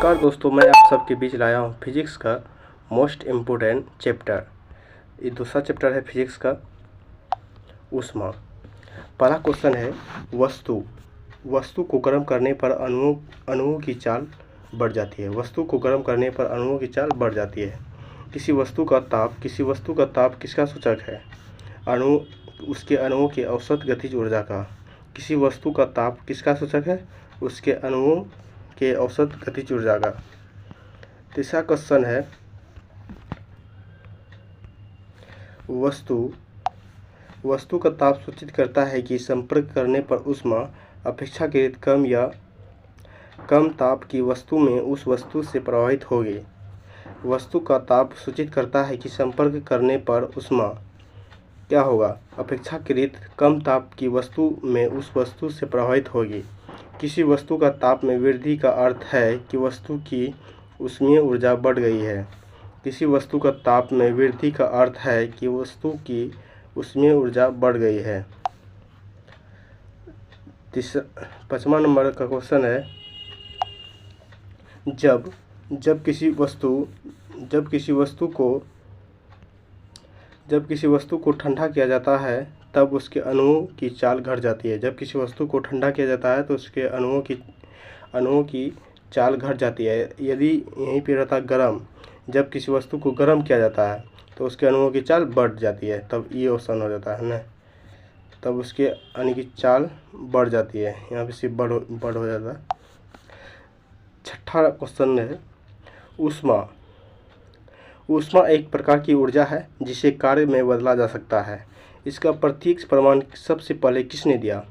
नमस्कार दोस्तों, मैं आप सबके बीच लाया हूँ फिजिक्स का मोस्ट इम्पोर्टेंट चैप्टर। ये दूसरा चैप्टर है फिजिक्स का ऊष्मा। पहला क्वेश्चन है वस्तु को गर्म करने पर अणुओं की चाल बढ़ जाती है। वस्तु को गर्म करने पर अणुओं की चाल बढ़ जाती है। किसी वस्तु का ताप किसका सूचक है? उसके अणुओं के औसत गतिज ऊर्जा का। किसी वस्तु का ताप किसका सूचक है? उसके अणुओं के औसत गतिज ऊर्जा का। तीसरा क्वेश्चन है वस्तु का ताप सूचित करता है कि संपर्क करने पर ऊष्मा अपेक्षाकृत कम या कम ताप की वस्तु में उस वस्तु से प्रवाहित होगी। वस्तु का ताप सूचित करता है कि संपर्क करने पर ऊष्मा क्या होगा? अपेक्षाकृत कम ताप की वस्तु में उस वस्तु से प्रवाहित होगी। किसी वस्तु का ताप में वृद्धि का अर्थ है कि वस्तु की ऊष्मीय ऊर्जा बढ़ गई है। किसी वस्तु का ताप में वृद्धि का अर्थ है कि वस्तु की ऊष्मीय ऊर्जा बढ़ गई है। 5वां नंबर का क्वेश्चन है जब किसी वस्तु को ठंडा किया जाता है तब उसके अणुओं की चाल घट जाती है। जब किसी वस्तु को ठंडा किया जाता है तो उसके अणुओं की चाल घट जाती है। यदि यहीं पे रहता गर्म, जब किसी वस्तु को गर्म किया जाता है तो उसके अणुओं की चाल बढ़ जाती है, तब ये ऑप्शन हो जाता है ना, तब उसके अणु की चाल बढ़ जाती है। यहाँ पे सिर्फ बढ़ हो जाता है। 6वां क्वेश्चन है ऊष्मा एक प्रकार की ऊर्जा है जिसे कार्य में बदला जा सकता है। इसका प्रत्यक्ष प्रमाण सबसे पहले किसने दिया?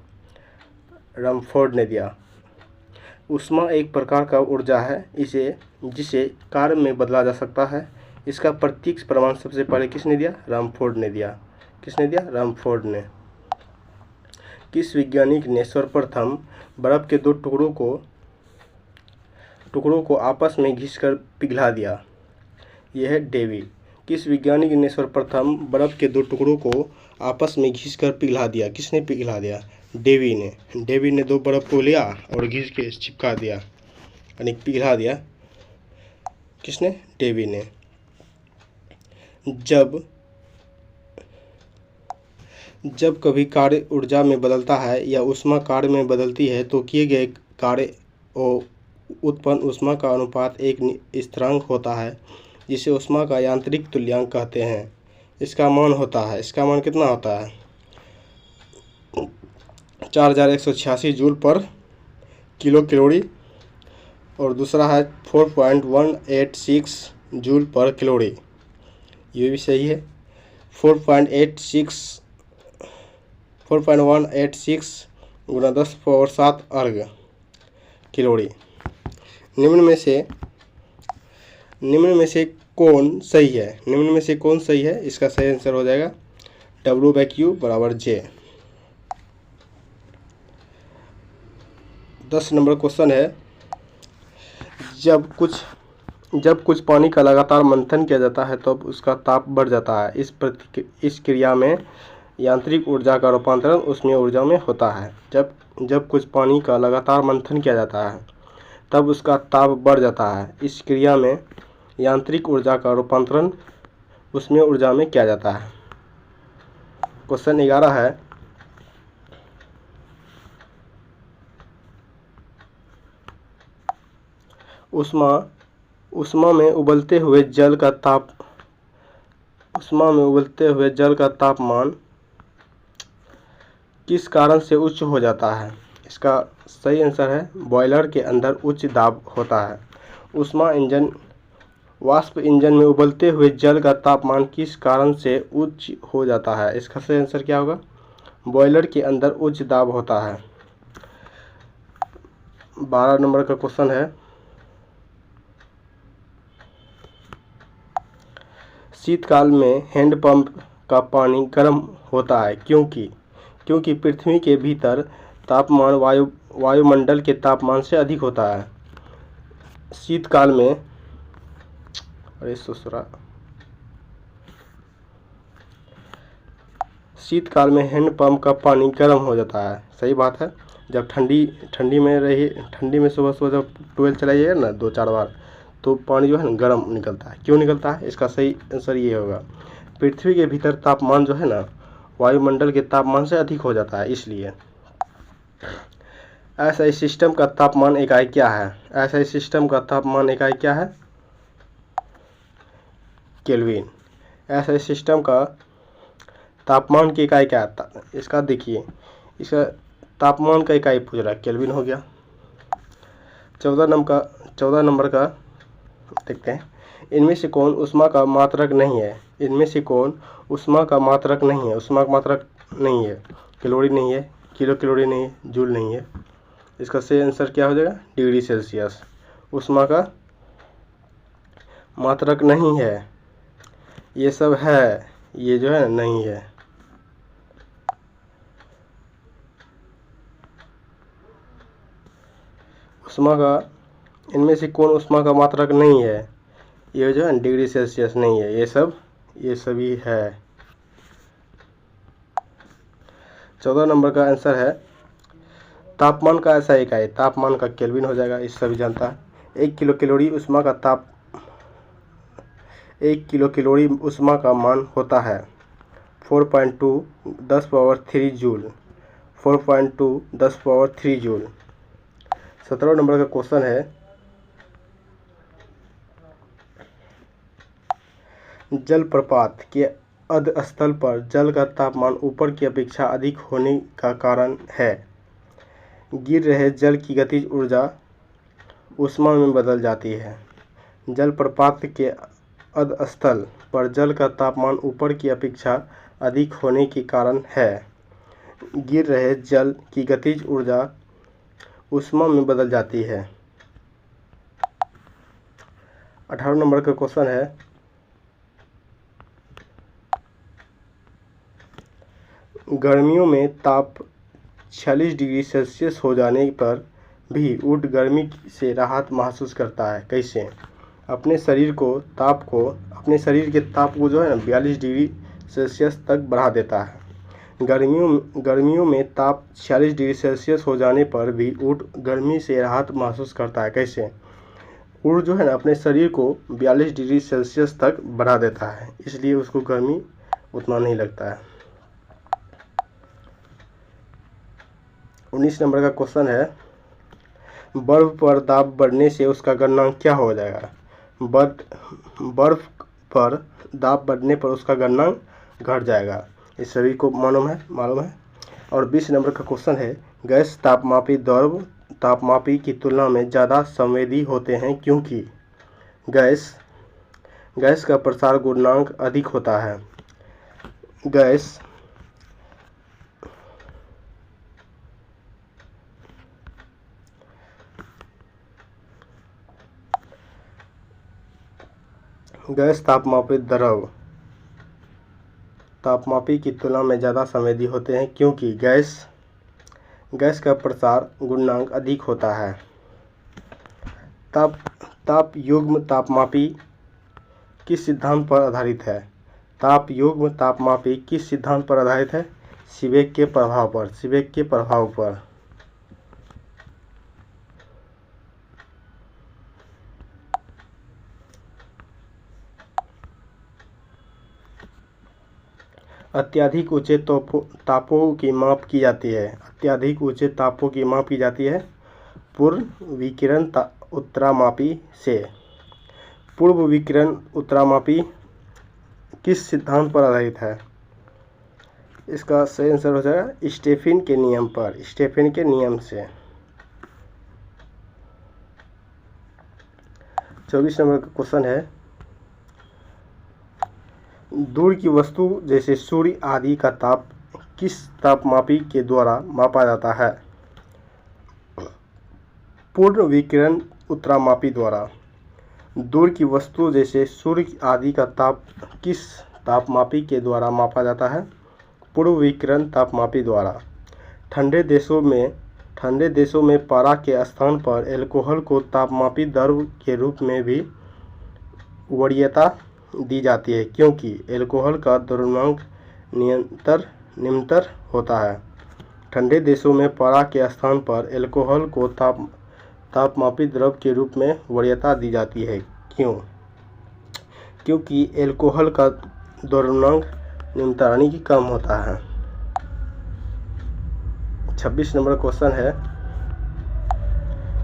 रदरफोर्ड ने दिया। ऊष्मा एक प्रकार का ऊर्जा है जिसे कार्य में बदला जा सकता है। इसका प्रत्यक्ष प्रमाण सबसे पहले किसने दिया? रदरफोर्ड ने दिया। किसने दिया? रदरफोर्ड ने। किस वैज्ञानिक ने सर्वप्रथम बर्फ के दो टुकड़ों को आपस में घिसकर पिघला दिया? यह है डेवी। किस वैज्ञानिक ने सर्वप्रथम बर्फ के दो टुकड़ों को आपस में घिसकर पिघला दिया? किसने पिघला दिया? डेवी ने। डेवी ने दो बर्फ को लिया और घिस के चिपका दिया, यानी पिघला दिया। किसने? डेवी ने। जब कभी कार्य ऊर्जा में बदलता है या ऊष्मा कार्य में बदलती है तो किए गए कार्य और उत्पन्न ऊष्मा का अनुपात एक स्थिरांक होता है जिसे ऊष्मा का यांत्रिक तुल्यांक कहते हैं। इसका मान कितना होता है? 4186 जूल पर किलो कैलोरी, और दूसरा है 4.186 जूल पर कैलोरी। ये भी सही है। 4.186 गुना 10⁻7 अर्ग कैलोरी। निम्न में से कौन सही है? इसका सही आंसर हो जाएगा W/Q = J। 10 नंबर क्वेश्चन है जब कुछ पानी का लगातार मंथन किया जाता है तब उसका ताप बढ़ जाता है। इस क्रिया में यांत्रिक ऊर्जा का रूपांतरण ऊष्मीय ऊर्जा में होता है। जब कुछ पानी का लगातार मंथन किया जाता है तब उसका ताप बढ़ जाता है। इस क्रिया में यांत्रिक ऊर्जा का रूपांतरण ऊष्मीय ऊर्जा में किया जाता है। क्वेश्चन 11 है ऊष्मा में उबलते हुए जल का तापमान किस कारण से उच्च हो जाता है? इसका सही आंसर है बॉयलर के अंदर उच्च दाब होता है। वाष्प इंजन में उबलते हुए जल का तापमान किस कारण से उच्च हो जाता है? इसका सही आंसर क्या होगा? बॉयलर के अंदर उच्च दाब होता है। 12 नंबर का क्वेश्चन है शीतकाल में हैंडपंप का पानी गर्म होता है क्योंकि पृथ्वी के भीतर तापमान वायुमंडल के तापमान से अधिक होता है। शीतकाल में हैंडपंप का पानी गर्म हो जाता है। सही बात है। जब ठंडी में सुबह सुबह जब ट्वेल चलाइएगा ना 2-4 बार, तो पानी जो है ना गर्म निकलता है। क्यों निकलता है? इसका सही आंसर ये होगा, पृथ्वी के भीतर तापमान जो है ना वायुमंडल के तापमान से अधिक हो जाता है, इसलिए। ऐसा सिस्टम का तापमान इकाई क्या है? ऐसा सिस्टम का तापमान इकाई क्या है? केल्विन। ऐसा सिस्टम का तापमान की इकाई क्या है? इसका देखिए, इसका तापमान का इकाई पूछ रहा है, केल्विन हो गया। 14 नंबर का देखते हैं, इनमें से कौन ऊष्मा का मात्रक नहीं है? इनमें से कौन ऊष्मा का मात्रक नहीं है? ऊष्मा का मात्रक नहीं है, कैलोरी नहीं है, किलो कैलोरी नहीं है, जूल नहीं है। इसका सही आंसर क्या हो जाएगा? Degree Celsius. ऊष्मा का मात्रक नहीं है, ये सब है, ये जो है नहीं है। ऊष्मा का, इनमें से कौन ऊष्मा का मात्रक नहीं है? ये जो है डिग्री सेल्सियस नहीं है, ये सभी है। 14 नंबर का आंसर है, तापमान का ऐसा इकाई, तापमान का केल्विन हो जाएगा, इस सभी जानता है। 1 किलो कैलोरी ऊष्मा का मान होता है 4.2 10⁻³ जूल। 4.2 10⁻³ जूल। 17 नंबर का क्वेश्चन है, जलप्रपात के अधस्थल पर जल का तापमान ऊपर की अपेक्षा अधिक होने का कारण है। गिर रहे जल की गतिज ऊर्जा ऊष्मा में बदल जाती है। जलप्रपात के अधस्थल पर जल का तापमान ऊपर की अपेक्षा अधिक होने के कारण है। गिर रहे जल की गतिज ऊर्जा ऊष्मा में बदल जाती है। 18 नंबर का क्वेश्चन है, गर्मियों में ताप 46 डिग्री सेल्सियस हो जाने पर भी ऊँट गर्मी से राहत महसूस करता है, कैसे? अपने शरीर के ताप को जो है ना 42 डिग्री सेल्सियस तक बढ़ा देता है। गर्मियों में ताप 46 डिग्री सेल्सियस हो जाने पर भी ऊँट गर्मी से राहत महसूस करता है, कैसे? ऊँट जो है ना अपने शरीर को 42 डिग्री सेल्सियस तक बढ़ा देता है, इसलिए उसको गर्मी उतना नहीं लगता है। 19 नंबर का क्वेश्चन है, बर्फ पर दाब बढ़ने से उसका गलनांक क्या हो जाएगा? बर्फ पर दाब बढ़ने पर उसका गलनांक घट जाएगा, इस सभी को मालूम है। और 20 नंबर का क्वेश्चन है, गैस तापमापी द्रव तापमापी की तुलना में ज़्यादा संवेदी होते हैं, क्योंकि गैस का प्रसार गुणांक अधिक होता है। गैस तापमापी द्रव तापमापी की तुलना में ज़्यादा संवेदी होते हैं, क्योंकि गैस का प्रसार गुणांक अधिक होता है। ताप युग्म तापमापी किस सिद्धांत पर आधारित है? ताप युग्म तापमापी किस सिद्धांत पर आधारित है? सीबेक के प्रभाव पर। अत्यधिक ऊंचे तापों की माप की जाती है। अत्यधिक ऊंचे तापों की माप की जाती है पूर्व विकिरण उत्तरामापी से। पूर्व विकिरण उत्तरामापी किस सिद्धांत पर आधारित है? इसका सही आंसर हो जाएगा स्टेफिन के नियम से। 24 नंबर का क्वेश्चन है, दूर की वस्तु जैसे सूर्य आदि का ताप किस तापमापी के द्वारा मापा जाता है? पूर्ण विकिरण उत्तरामापी द्वारा। दूर की वस्तु जैसे सूर्य आदि का ताप किस तापमापी के द्वारा मापा जाता है? पूर्व विकिरण तापमापी द्वारा। ठंडे देशों में पारा के स्थान पर एल्कोहल को तापमापी द्रव के रूप में भी वरीयता दी जाती है, क्योंकि एल्कोहल का द्रव्यमान निम्नतर होता है। ठंडे देशों में पारा के स्थान पर एल्कोहल को तापमापी द्रव के रूप में वरीयता दी जाती है। क्यों? क्योंकि एल्कोहल का द्रव्यमान न्यूनता यानी कि कम होता है। 26 नंबर क्वेश्चन है,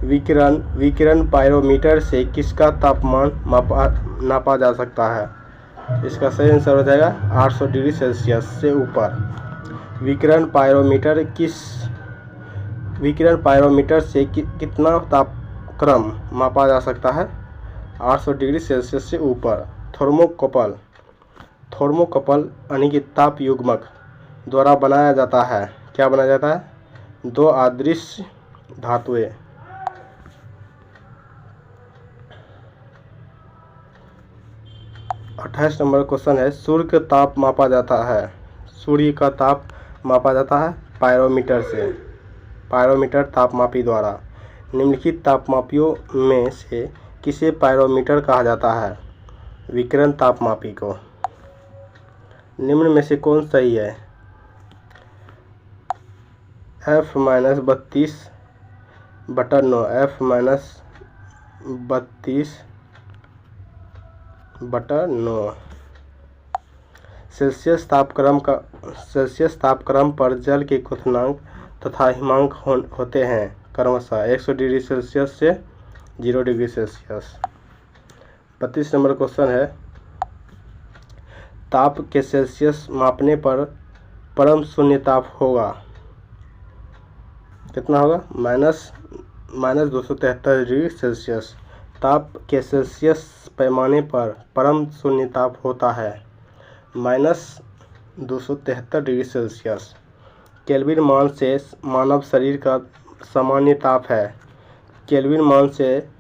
विकिरण पायरोमीटर से किसका तापमान नापा जा सकता है? इसका सही आंसर हो जाएगा 800 डिग्री सेल्सियस से ऊपर। विकिरण पायरोमीटर से कितना तापक्रम मापा जा सकता है? 800 डिग्री सेल्सियस से ऊपर। थर्मोकपल यानी कि ताप युग्मक द्वारा बनाया जाता है। क्या बनाया जाता है? 2 अदृश्य धातुएं। 28 नंबर क्वेश्चन है, सूर्य का ताप मापा जाता है। सूर्य का ताप मापा जाता है पायरोमीटर से, पायरोमीटर तापमापी द्वारा। निम्नलिखित तापमापियों में से किसे पायरोमीटर कहा जाता है? विकिरण तापमापी को। निम्न में से कौन सही है? F-32/9 F-32/9 सेल्सियस तापक्रम पर जल के क्वथनांक तथा हिमांक होते हैं क्रमशः 100 डिग्री सेल्सियस से 0 डिग्री सेल्सियस। 32 नंबर क्वेश्चन है, ताप के सेल्सियस मापने पर परम शून्य ताप होगा। कितना होगा? -273 डिग्री सेल्सियस। ताप के सेल्सियस पैमाने पर परम शून्य ताप होता है -273 डिग्री सेल्सियस। केल्विन मान से मानव शरीर का सामान्य ताप है। केल्विन मान से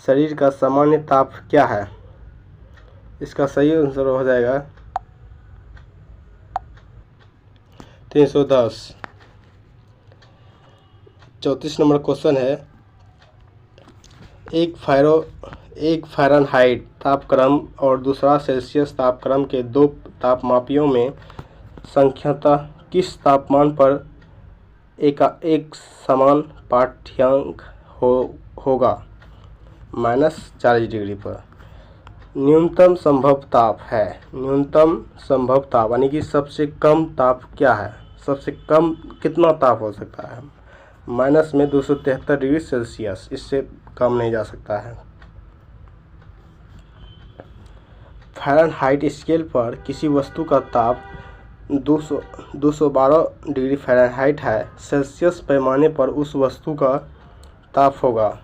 शरीर का सामान्य ताप क्या है? इसका सही आंसर हो जाएगा 310। 34 नंबर क्वेश्चन है, एक फ़ारेनहाइट तापक्रम और दूसरा सेल्सियस तापक्रम के 2 तापमापियों में संख्यातः किस तापमान पर एक समान पाठ्यांक होगा? -40 डिग्री पर। न्यूनतम संभव ताप है। न्यूनतम संभव ताप यानी कि सबसे कम ताप क्या है? सबसे कम कितना ताप हो सकता है? -273 डिग्री सेल्सियस, इससे कम नहीं जा सकता है। फ़ारेनहाइट स्केल पर किसी वस्तु का ताप 212 डिग्री फ़ारेनहाइट है। सेल्सियस पैमाने पर उस वस्तु का ताप होगा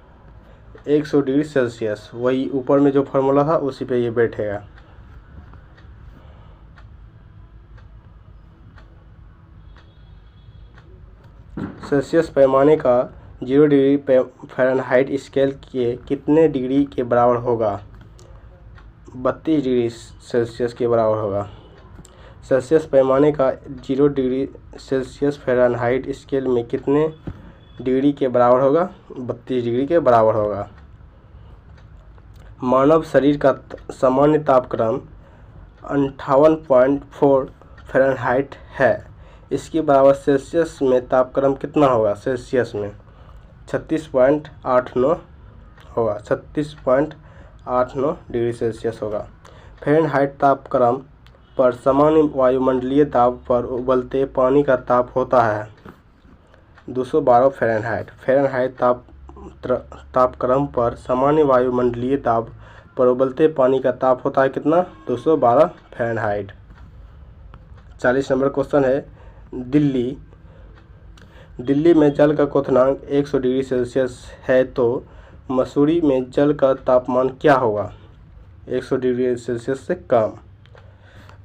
100 डिग्री सेल्सियस। वही ऊपर में जो फार्मूला था उसी पे ये बैठेगा। सेल्सियस पैमाने का 0 डिग्री फ़ारेनहाइट स्केल के कितने डिग्री के बराबर होगा? 32 डिग्री सेल्सियस के बराबर होगा। सेल्सियस पैमाने का 0 डिग्री सेल्सियस फ़ारेनहाइट स्केल में कितने डिग्री के बराबर होगा? 32 डिग्री के बराबर होगा। मानव शरीर का सामान्य तापक्रम 58.4 फ़ारेनहाइट है। इसके बराबर सेल्सियस में तापक्रम कितना होगा? सेल्सियस में 36.89 होगा, 36.89 डिग्री सेल्सियस होगा। फ़ारेनहाइट तापक्रम पर सामान्य वायुमंडलीय दाब पर उबलते पानी का ताप होता है 212 फ़ारेनहाइट। फ़ारेनहाइट तापक्रम पर सामान्य वायुमंडलीय दाब पर उबलते पानी का ताप होता है कितना? 212 फ़ारेनहाइट। 40 नंबर क्वेश्चन है, दिल्ली में जल का क्वथनांक 100 डिग्री सेल्सियस है तो मसूरी में जल का तापमान क्या होगा? 100 डिग्री सेल्सियस से कम।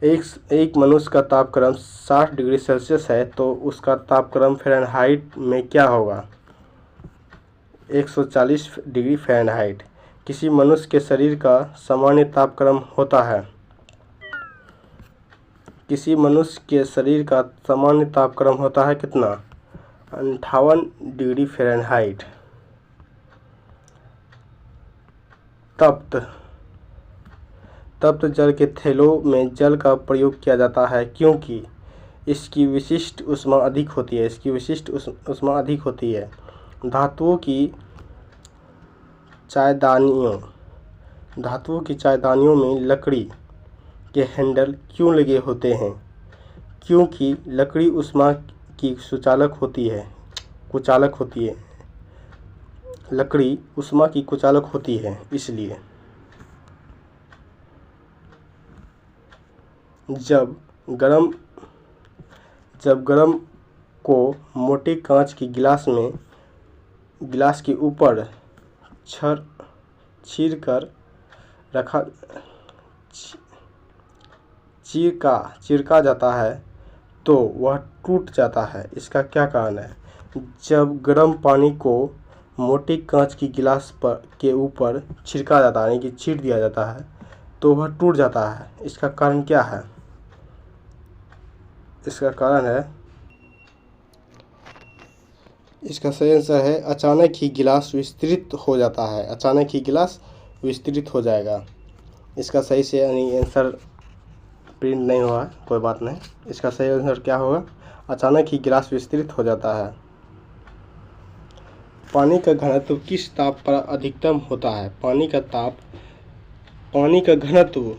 एक मनुष्य का तापक्रम 60 डिग्री सेल्सियस है तो उसका तापक्रम फ़ारेनहाइट में क्या होगा? 140 डिग्री फ़ारेनहाइट। किसी मनुष्य के शरीर का सामान्य तापक्रम होता है। किसी मनुष्य के शरीर का सामान्य तापक्रम होता है कितना? 58 डिग्री फ़ारेनहाइट। तप्त जल के थैलों में जल का प्रयोग किया जाता है क्योंकि इसकी विशिष्ट ऊष्मा अधिक होती है। इसकी विशिष्ट ऊष्मा अधिक होती है। धातुओं की चायदानियों में लकड़ी के हैंडल क्यों लगे होते हैं? क्योंकि लकड़ी ऊष्मा की कुचालक होती है। लकड़ी ऊष्मा की कुचालक होती है इसलिए। जब गरम को मोटे कांच की गिलास के ऊपर चिरका जाता है तो वह टूट जाता है। इसका क्या कारण है? जब गर्म पानी को मोटे कांच की गिलास के ऊपर छिड़का जाता है, यानी कि छींट दिया जाता है, तो वह टूट जाता है। इसका कारण क्या है? इसका सही आंसर है अचानक ही गिलास विस्तृत हो जाता है। अचानक ही गिलास विस्तृत हो जाएगा। इसका सही से यानी आंसर प्रिंट नहीं हुआ, कोई बात नहीं। इसका सही आंसर क्या होगा? अचानक ही गिलास विस्तृत हो जाता है। पानी का घनत्व किस ताप पर अधिकतम होता है? पानी का घनत्व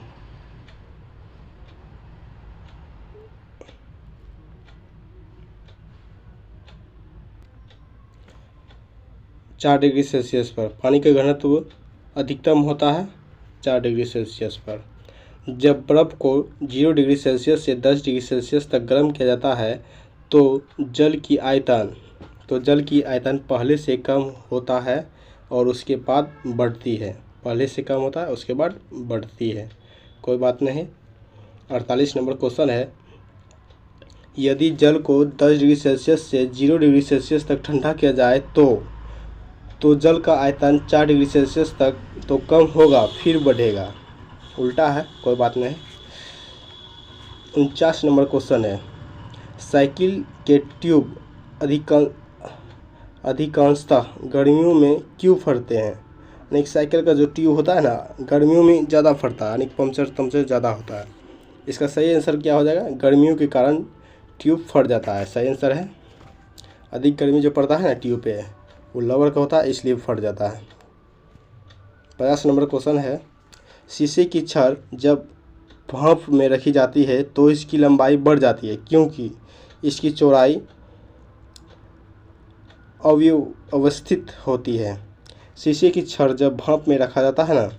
4 डिग्री सेल्सियस पर। पानी का घनत्व अधिकतम होता है 4 डिग्री सेल्सियस पर। जब बर्फ़ को 0 डिग्री सेल्सियस से 10 डिग्री सेल्सियस तक गर्म किया जाता है तो जल की आयतन पहले से कम होता है और उसके बाद बढ़ती है। पहले से कम होता है, उसके बाद बढ़ती है। कोई बात नहीं। 48 नंबर क्वेश्चन है, यदि जल को 10 डिग्री सेल्सियस से 0 डिग्री सेल्सियस तक ठंडा किया जाए तो जल का आयतन 4 डिग्री सेल्सियस तक तो कम होगा फिर बढ़ेगा। उल्टा है, कोई बात नहीं। 49 नंबर क्वेश्चन है, साइकिल के ट्यूब अधिकांशतः गर्मियों में क्यों फटते हैं? यानी साइकिल का जो ट्यूब होता है ना, गर्मियों में ज़्यादा फटता है, यानी पंचर ज़्यादा होता है। इसका सही आंसर क्या हो जाएगा? गर्मियों के कारण ट्यूब फट जाता है। सही आंसर है। अधिक गर्मी जो पड़ता है ना ट्यूब पे, वो लवर का होता है, इसलिए फट जाता है। 50 नंबर क्वेश्चन है, शीशे की छड़ जब भाप में रखी जाती है तो इसकी लंबाई बढ़ जाती है क्योंकि इसकी चौड़ाई अव्यवस्थित होती है। शीशे की छड़ जब भाप में रखा जाता है ना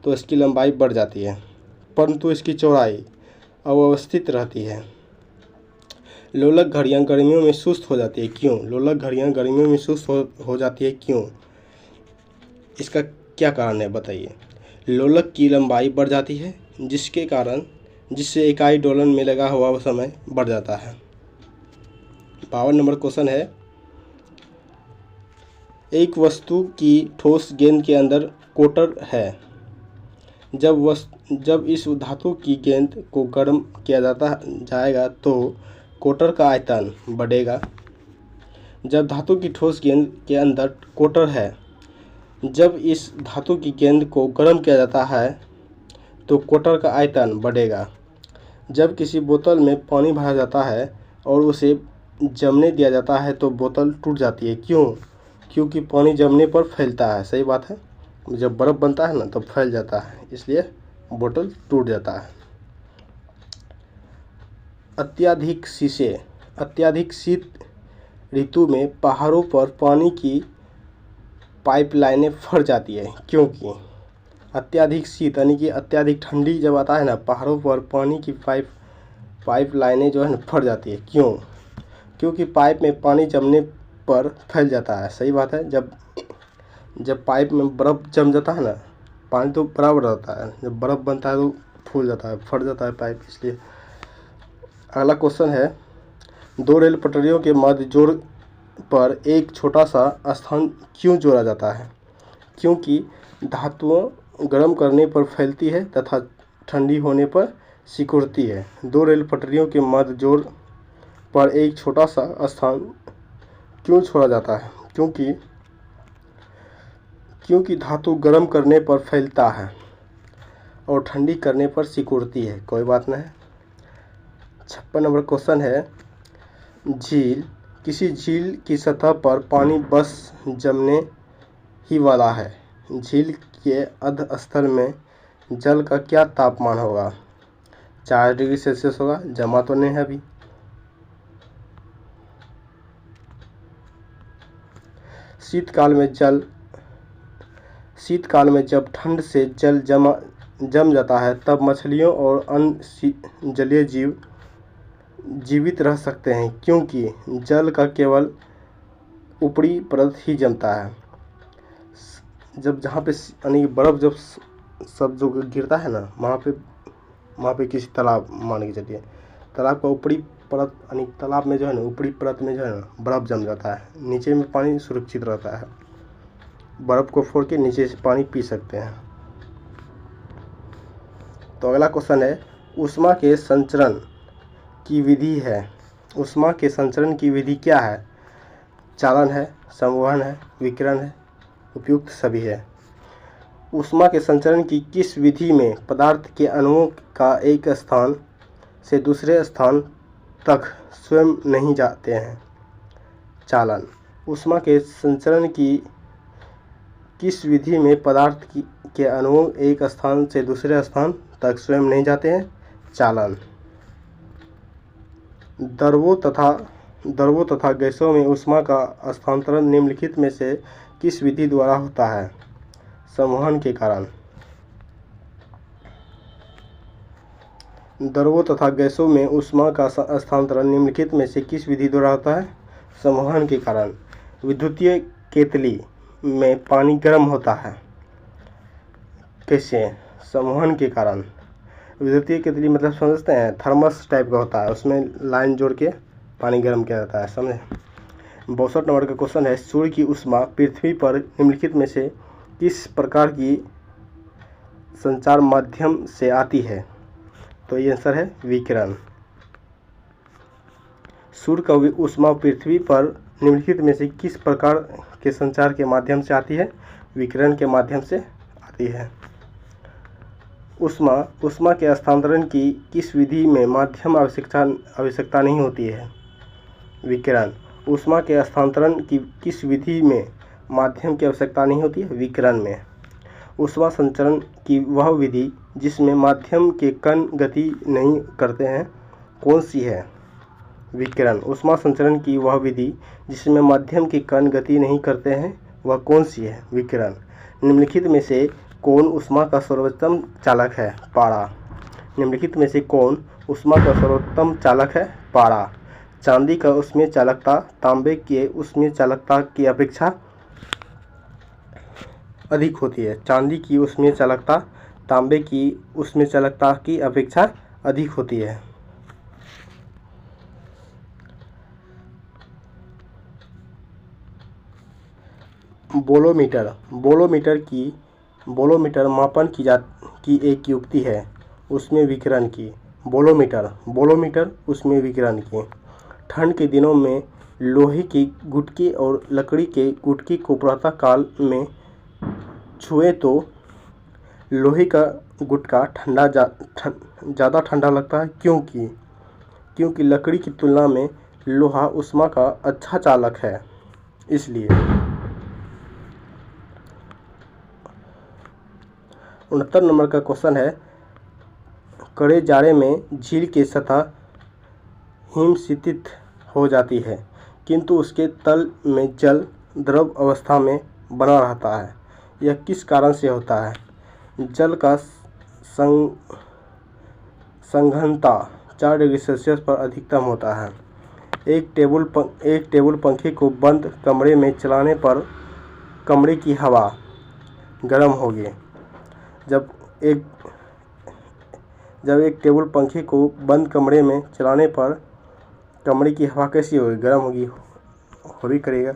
तो इसकी लंबाई बढ़ जाती है, परंतु इसकी चौड़ाई अव्यवस्थित रहती है। लोलक घड़ियाँ गर्मियों में सुस्त हो जाती है क्यों? लोलक घड़ियाँ गर्मियों में सुस्त हो जाती है क्यों? इसका क्या कारण है बताइए? लोलक की लंबाई बढ़ जाती है जिससे इकाई दोलन में लगा हुआ समय बढ़ जाता है। 52 नंबर क्वेश्चन है, एक वस्तु की ठोस गेंद के अंदर कोटर है। जब इस धातु की गेंद को गर्म किया जाएगा तो कोटर का आयतन बढ़ेगा। जब धातु की ठोस गेंद के अंदर कोटर है, जब इस धातु की गेंद को गर्म किया जाता है तो कोटर का आयतन बढ़ेगा। जब किसी बोतल में पानी भरा जाता है और उसे जमने दिया जाता है तो बोतल टूट जाती है क्यों? क्योंकि पानी जमने पर फैलता है। सही बात है। जब बर्फ़ बनता है ना तो फैल जाता है, इसलिए बोतल टूट जाता है। अत्यधिक शीत ऋतु में पहाड़ों पर पानी की पाइपलाइनें फट जाती है क्योंकि अत्यधिक शीत यानी कि अत्यधिक ठंडी जब आता है ना, पहाड़ों पर पानी की पाइपलाइनें जो है ना फट जाती है क्यों? क्योंकि पाइप में पानी जमने पर फैल जाता है। सही बात है। जब पाइप में बर्फ़ जम जाता है ना, पानी तो बराबर रहता है, जब बर्फ़ बनता है तो फूल जाता है, फट जाता है पाइप, इसलिए। अगला क्वेश्चन है, 2 रेल पटरियों के मध्य जोड़ पर एक छोटा सा स्थान क्यों जोड़ा जाता है? क्योंकि धातुओं गर्म करने पर फैलती है तथा ठंडी होने पर सिकुड़ती है। 2 रेल पटरियों के मध्य जोड़ पर एक छोटा सा स्थान क्यों छोड़ा जाता है? क्योंकि धातु गर्म करने पर फैलता है और ठंडी करने पर सिकुड़ती है। कोई बात नहीं। 56 नंबर क्वेश्चन है, झील, किसी झील की सतह पर पानी बस जमने ही वाला है। झील के अधस्थल में जल का क्या तापमान होगा? 4 डिग्री सेल्सियस होगा, जमा तो नहीं है अभी। शीतकाल में जब ठंड से जल जम जाता है तब मछलियों और अन्य जलीय जीव जीवित रह सकते हैं, क्योंकि जल का केवल ऊपरी परत ही जमता है। जब जहाँ पे यानी बर्फ़ जब सब जो गिरता है ना, वहाँ पे किसी तालाब मान के चलिए, तालाब का ऊपरी परत यानी तालाब में जो है ना, ऊपरी परत में जो है ना बर्फ़ जम जाता है, नीचे में पानी सुरक्षित रहता है। बर्फ़ को फोड़ के नीचे से पानी पी सकते हैं। तो अगला क्वेश्चन है, ऊष्मा के संचरण की विधि है। ऊष्मा के संचरण की विधि क्या है? चालन है, संवहन है, विकिरण है, उपयुक्त सभी है। ऊष्मा के संचरण की किस विधि में पदार्थ के अणुओं का एक स्थान से दूसरे स्थान तक स्वयं नहीं जाते हैं? चालन। ऊष्मा के संचरण की किस विधि में पदार्थ के अणुओं एक स्थान से दूसरे स्थान तक स्वयं नहीं जाते हैं? चालन। द्रवों तथा गैसों में ऊष्मा का स्थानांतरण निम्नलिखित में से किस विधि द्वारा होता है? संवहन के कारण। द्रवों तथा गैसों में ऊष्मा का स्थानांतरण निम्नलिखित में से किस विधि द्वारा होता है? संवहन के कारण। विद्युतीय केतली में पानी गर्म होता है, कैसे? संवहन के कारण। विद्युतीय केतली मतलब समझते हैं, थर्मस टाइप का होता है, उसमें लाइन जोड़ के पानी गर्म किया जाता है, समझे? 62 नंबर का क्वेश्चन है, सूर्य की ऊष्मा पृथ्वी पर निम्नलिखित में से किस प्रकार की संचार माध्यम से आती है? तो ये आंसर है विकिरण। सूर्य का ऊष्मा पृथ्वी पर निम्नलिखित में से किस प्रकार के संचार के माध्यम से आती है? विकिरण के माध्यम से आती है। ऊष्मा के हस्तांतरण की किस विधि में माध्यम आवश्यकता नहीं होती है? विकिरण। ऊष्मा के हस्तांतरण की किस विधि में माध्यम की आवश्यकता नहीं होती है? विकिरण में। ऊष्मा संचरण की वह विधि जिसमें माध्यम के कण गति नहीं करते हैं, कौन सी है? विकिरण। ऊष्मा संचरण की वह विधि जिसमें माध्यम के कण गति नहीं करते हैं, वह कौन सी है? विकिरण। निम्नलिखित में से कौन ऊष्मा का सर्वोत्तम चालक है? पारा। निम्नलिखित में से कौन ऊष्मा का सर्वोत्तम चालक है? पारा। चांदी का ऊष्मीय चालकता तांबे के ऊष्मीय चालकता की अपेक्षा अधिक होती है। चांदी की ऊष्मीय चालकता तांबे की ऊष्मीय चालकता की अपेक्षा अधिक होती है। बोलोमीटर मापन की एक युक्ति है, उसमें विकिरण की। बोलोमीटर उसमें विकिरण की। ठंड के दिनों में लोहे की गुटकी और लकड़ी के गुटकी को प्रातः काल में छुए तो लोहे का गुटका ज़्यादा ठंडा लगता है, क्योंकि लकड़ी की तुलना में लोहा ऊष्मा का अच्छा चालक है, इसलिए। 69 नंबर का क्वेश्चन है, कड़े जाड़े में झील की सतह हिमशीतित हो जाती है, किंतु उसके तल में जल द्रव अवस्था में बना रहता है। यह किस कारण से होता है? जल का सघनता 4 डिग्री सेल्सियस पर अधिकतम होता है। एक टेबल पंखे को बंद कमरे में चलाने पर कमरे की हवा गर्म होगी। जब एक टेबल पंखे को बंद कमरे में चलाने पर कमरे की हवा कैसी होगी? गर्म होगी, हो भी करेगा,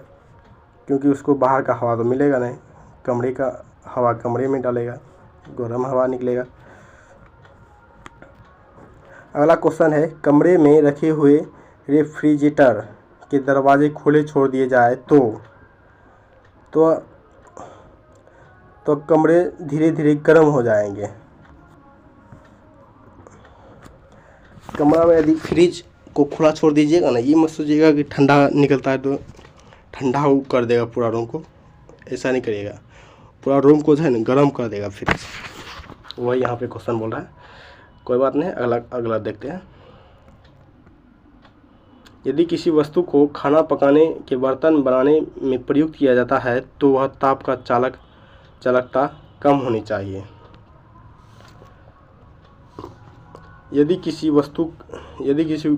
क्योंकि उसको बाहर का हवा तो मिलेगा नहीं, कमरे का हवा कमरे में डालेगा, गर्म हवा निकलेगा। अगला क्वेश्चन है, कमरे में रखे हुए रेफ्रिजरेटर के दरवाजे खुले छोड़ दिए जाए तो कमरे धीरे धीरे गर्म हो जाएंगे। कमरा में यदि फ्रिज को खुला छोड़ दीजिएगा ना, ये मत सोचिएगा कि ठंडा निकलता है तो ठंडा वो कर देगा पूरा रूम को, ऐसा नहीं करिएगा। पूरा रूम को जो है ना गर्म कर देगा फ्रिज। वही यहाँ पे क्वेश्चन बोल रहा है। कोई बात नहीं, अगला देखते हैं। यदि किसी वस्तु को खाना पकाने के बर्तन बनाने में प्रयुक्त किया जाता है तो वह ताप का चालकता कम होनी चाहिए। यदि किसी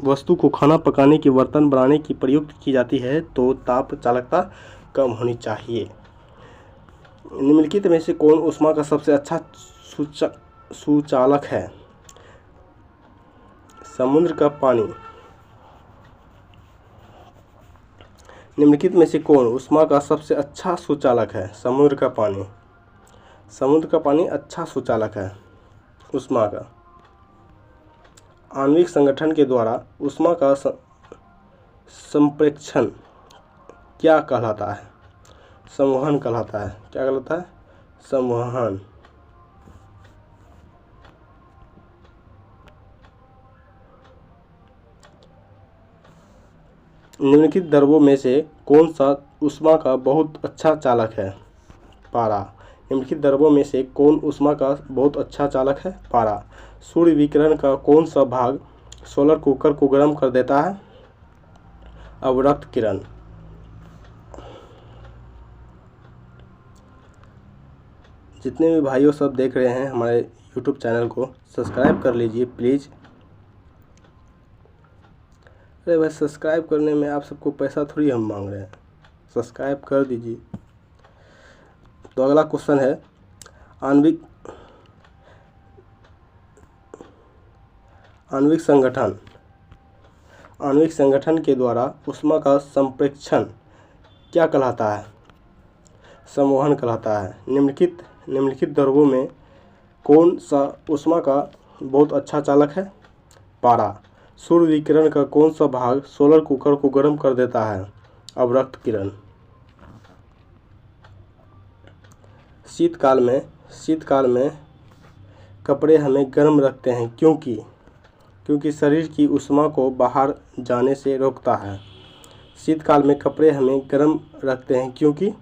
वस्तु को खाना पकाने के बर्तन बनाने की प्रयुक्त की जाती है तो ताप चालकता कम होनी चाहिए। निम्नलिखित में से कौन ऊष्मा का सबसे अच्छा सुचालक है? समुद्र का पानी। निम्नलिखित में से कौन ऊष्मा का सबसे अच्छा सुचालक है? समुद्र का पानी। समुद्र का पानी अच्छा सुचालक है ऊष्मा का। आणविक संगठन के द्वारा ऊष्मा का संप्रेक्षण क्या कहलाता है? संवहन कहलाता है। क्या कहलाता है? संवहन। निम्नलिखित द्रव्यों में से कौन सा ऊष्मा का बहुत अच्छा चालक है? पारा। निम्नलिखित द्रव्यों में से कौन ऊष्मा का बहुत अच्छा चालक है? पारा। सूर्य विकिरण का कौन सा भाग सोलर कुकर को गर्म कर देता है? अवरक्त किरण। जितने भी भाइयों सब देख रहे हैं हमारे YouTube चैनल को, सब्सक्राइब कर लीजिए प्लीज़। अरे भाई, सब्सक्राइब करने में आप सबको पैसा थोड़ी हम मांग रहे हैं, सब्सक्राइब कर दीजिए। तो अगला क्वेश्चन है, आणविक संगठन के द्वारा ऊष्मा का संप्रेक्षण क्या कहलाता है? संवहन कहलाता है। निम्नलिखित द्रव्यों में कौन सा ऊष्मा का बहुत अच्छा चालक है? पारा। सूर्य विकिरण का कौन सा भाग सोलर कुकर को गर्म कर देता है? अवरक्त किरण। शीतकाल में कपड़े हमें गर्म रखते हैं क्योंकि शरीर की ऊष्मा को बाहर जाने से रोकता है। शीतकाल में कपड़े हमें गर्म रखते हैं क्योंकि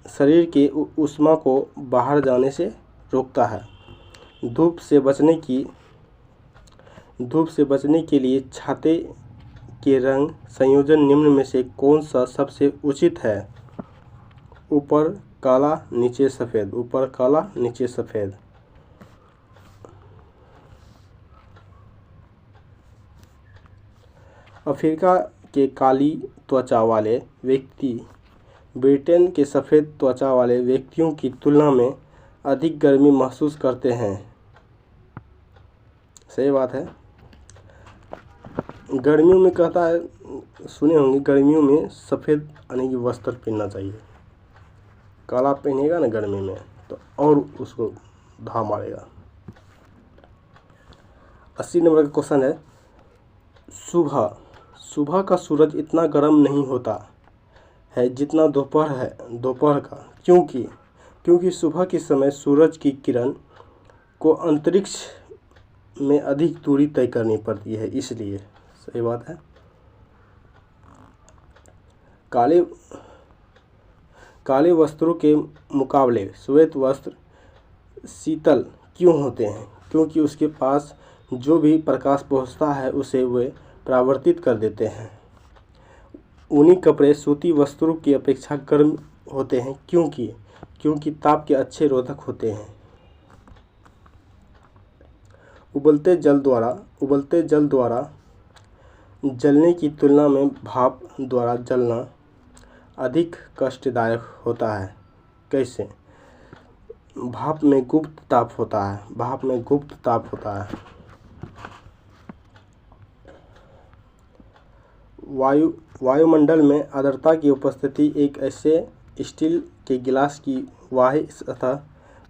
शरीर की ऊष्मा को बाहर जाने से रोकता है। धूप से बचने के लिए छाते के रंग संयोजन निम्न में से कौन सा सबसे उचित है? ऊपर काला नीचे सफ़ेद। ऊपर काला नीचे सफ़ेद। अफ्रीका के काली त्वचा वाले व्यक्ति ब्रिटेन के सफ़ेद त्वचा वाले व्यक्तियों की तुलना में अधिक गर्मी महसूस करते हैं। सही बात है। गर्मियों में कहता है, सुने होंगे, गर्मियों में सफ़ेद यानी कि वस्त्र पहनना चाहिए। काला पहनेगा ना गर्मी में तो और उसको घाम मारेगा। 80 नंबर का क्वेश्चन है, सुबह का सूरज इतना गर्म नहीं होता है जितना दोपहर का। क्योंकि सुबह के समय सूरज की किरण को अंतरिक्ष में अधिक दूरी तय करनी पड़ती है, इसलिए। सही बात है। काले वस्त्रों के मुकाबले श्वेत वस्त्र शीतल क्यों होते हैं? क्योंकि उसके पास जो भी प्रकाश पहुंचता है उसे वे परावर्तित कर देते हैं। ऊनी कपड़े सूती वस्त्रों की अपेक्षा गर्म होते हैं क्योंकि ताप के अच्छे रोधक होते हैं। उबलते जल द्वारा जलने की तुलना में भाप द्वारा जलना अधिक कष्टदायक होता है। कैसे? भाप में गुप्त ताप होता है। वायुमंडल में आर्द्रता की उपस्थिति एक ऐसे स्टील के गिलास की बाह्य सतह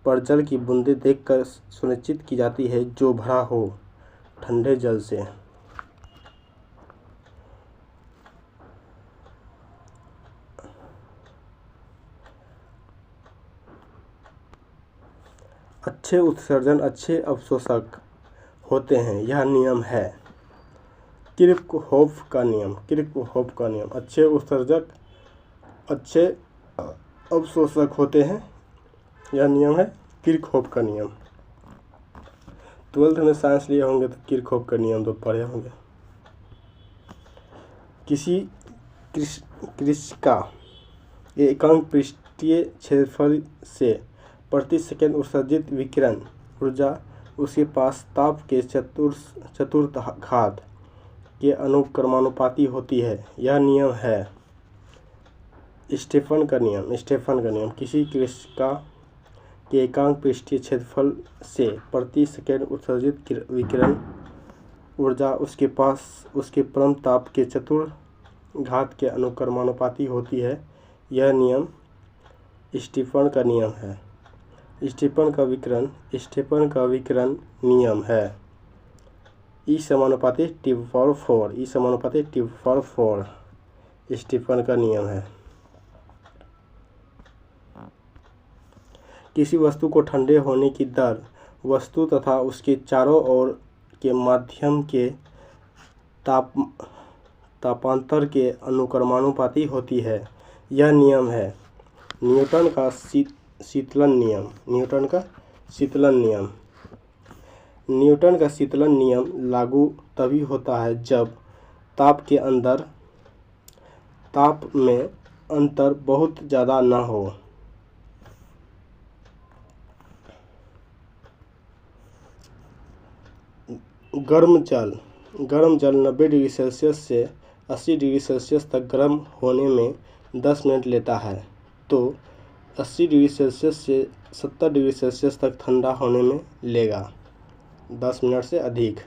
पर जल की बूंदें देखकर सुनिश्चित की जाती है जो भरा हो ठंडे जल से। अच्छे उत्सर्जन, अच्छे अवशोषक होते हैं, यह नियम है। किर्चहॉफ का नियम, किर्चहॉफ का नियम। अच्छे उत्सर्जक अच्छे अवशोषक होते हैं, यह नियम है किर्चहॉफ का नियम। 12th में साइंस लिए होंगे तो किर्चहॉफ का नियम तो पढ़े होंगे। किसी कृषिका एकांक पृष्ठीय क्षेत्रफल से प्रति सेकंड उत्सर्जित विकिरण ऊर्जा उसके पास ताप के चतुर्थाघात के अनुक्रमानुपाती होती है, यह नियम है स्टेफन का नियम। स्टेफन का नियम। किसी कृषिका के एकांक पृष्ठीय क्षेत्रफल से प्रति सेकंड उत्सर्जित विकिरण ऊर्जा उसके पास उसके परम ताप के चतुर्थाघात के अनुक्रमानुपाती होती है, यह नियम स्टीफन का नियम है। स्टीफन का विकिरण नियम है E समानुपाती T/4, E समानुपाती T/4 स्टीफन का नियम है। किसी वस्तु को ठंडे होने की दर वस्तु तथा उसके चारों ओर के माध्यम के तापांतर के अनुक्रमानुपाती होती है, यह नियम है न्यूटन का शीतलन नियम। न्यूटन का शीतलन नियम। न्यूटन का शीतलन नियम लागू तभी होता है जब ताप में अंतर बहुत ज़्यादा न हो। गर्म जल 90 डिग्री सेल्सियस से 80 डिग्री सेल्सियस तक गर्म होने में 10 मिनट लेता है, तो 80 डिग्री सेल्सियस से 70 डिग्री सेल्सियस तक ठंडा होने में लेगा 10 मिनट से अधिक।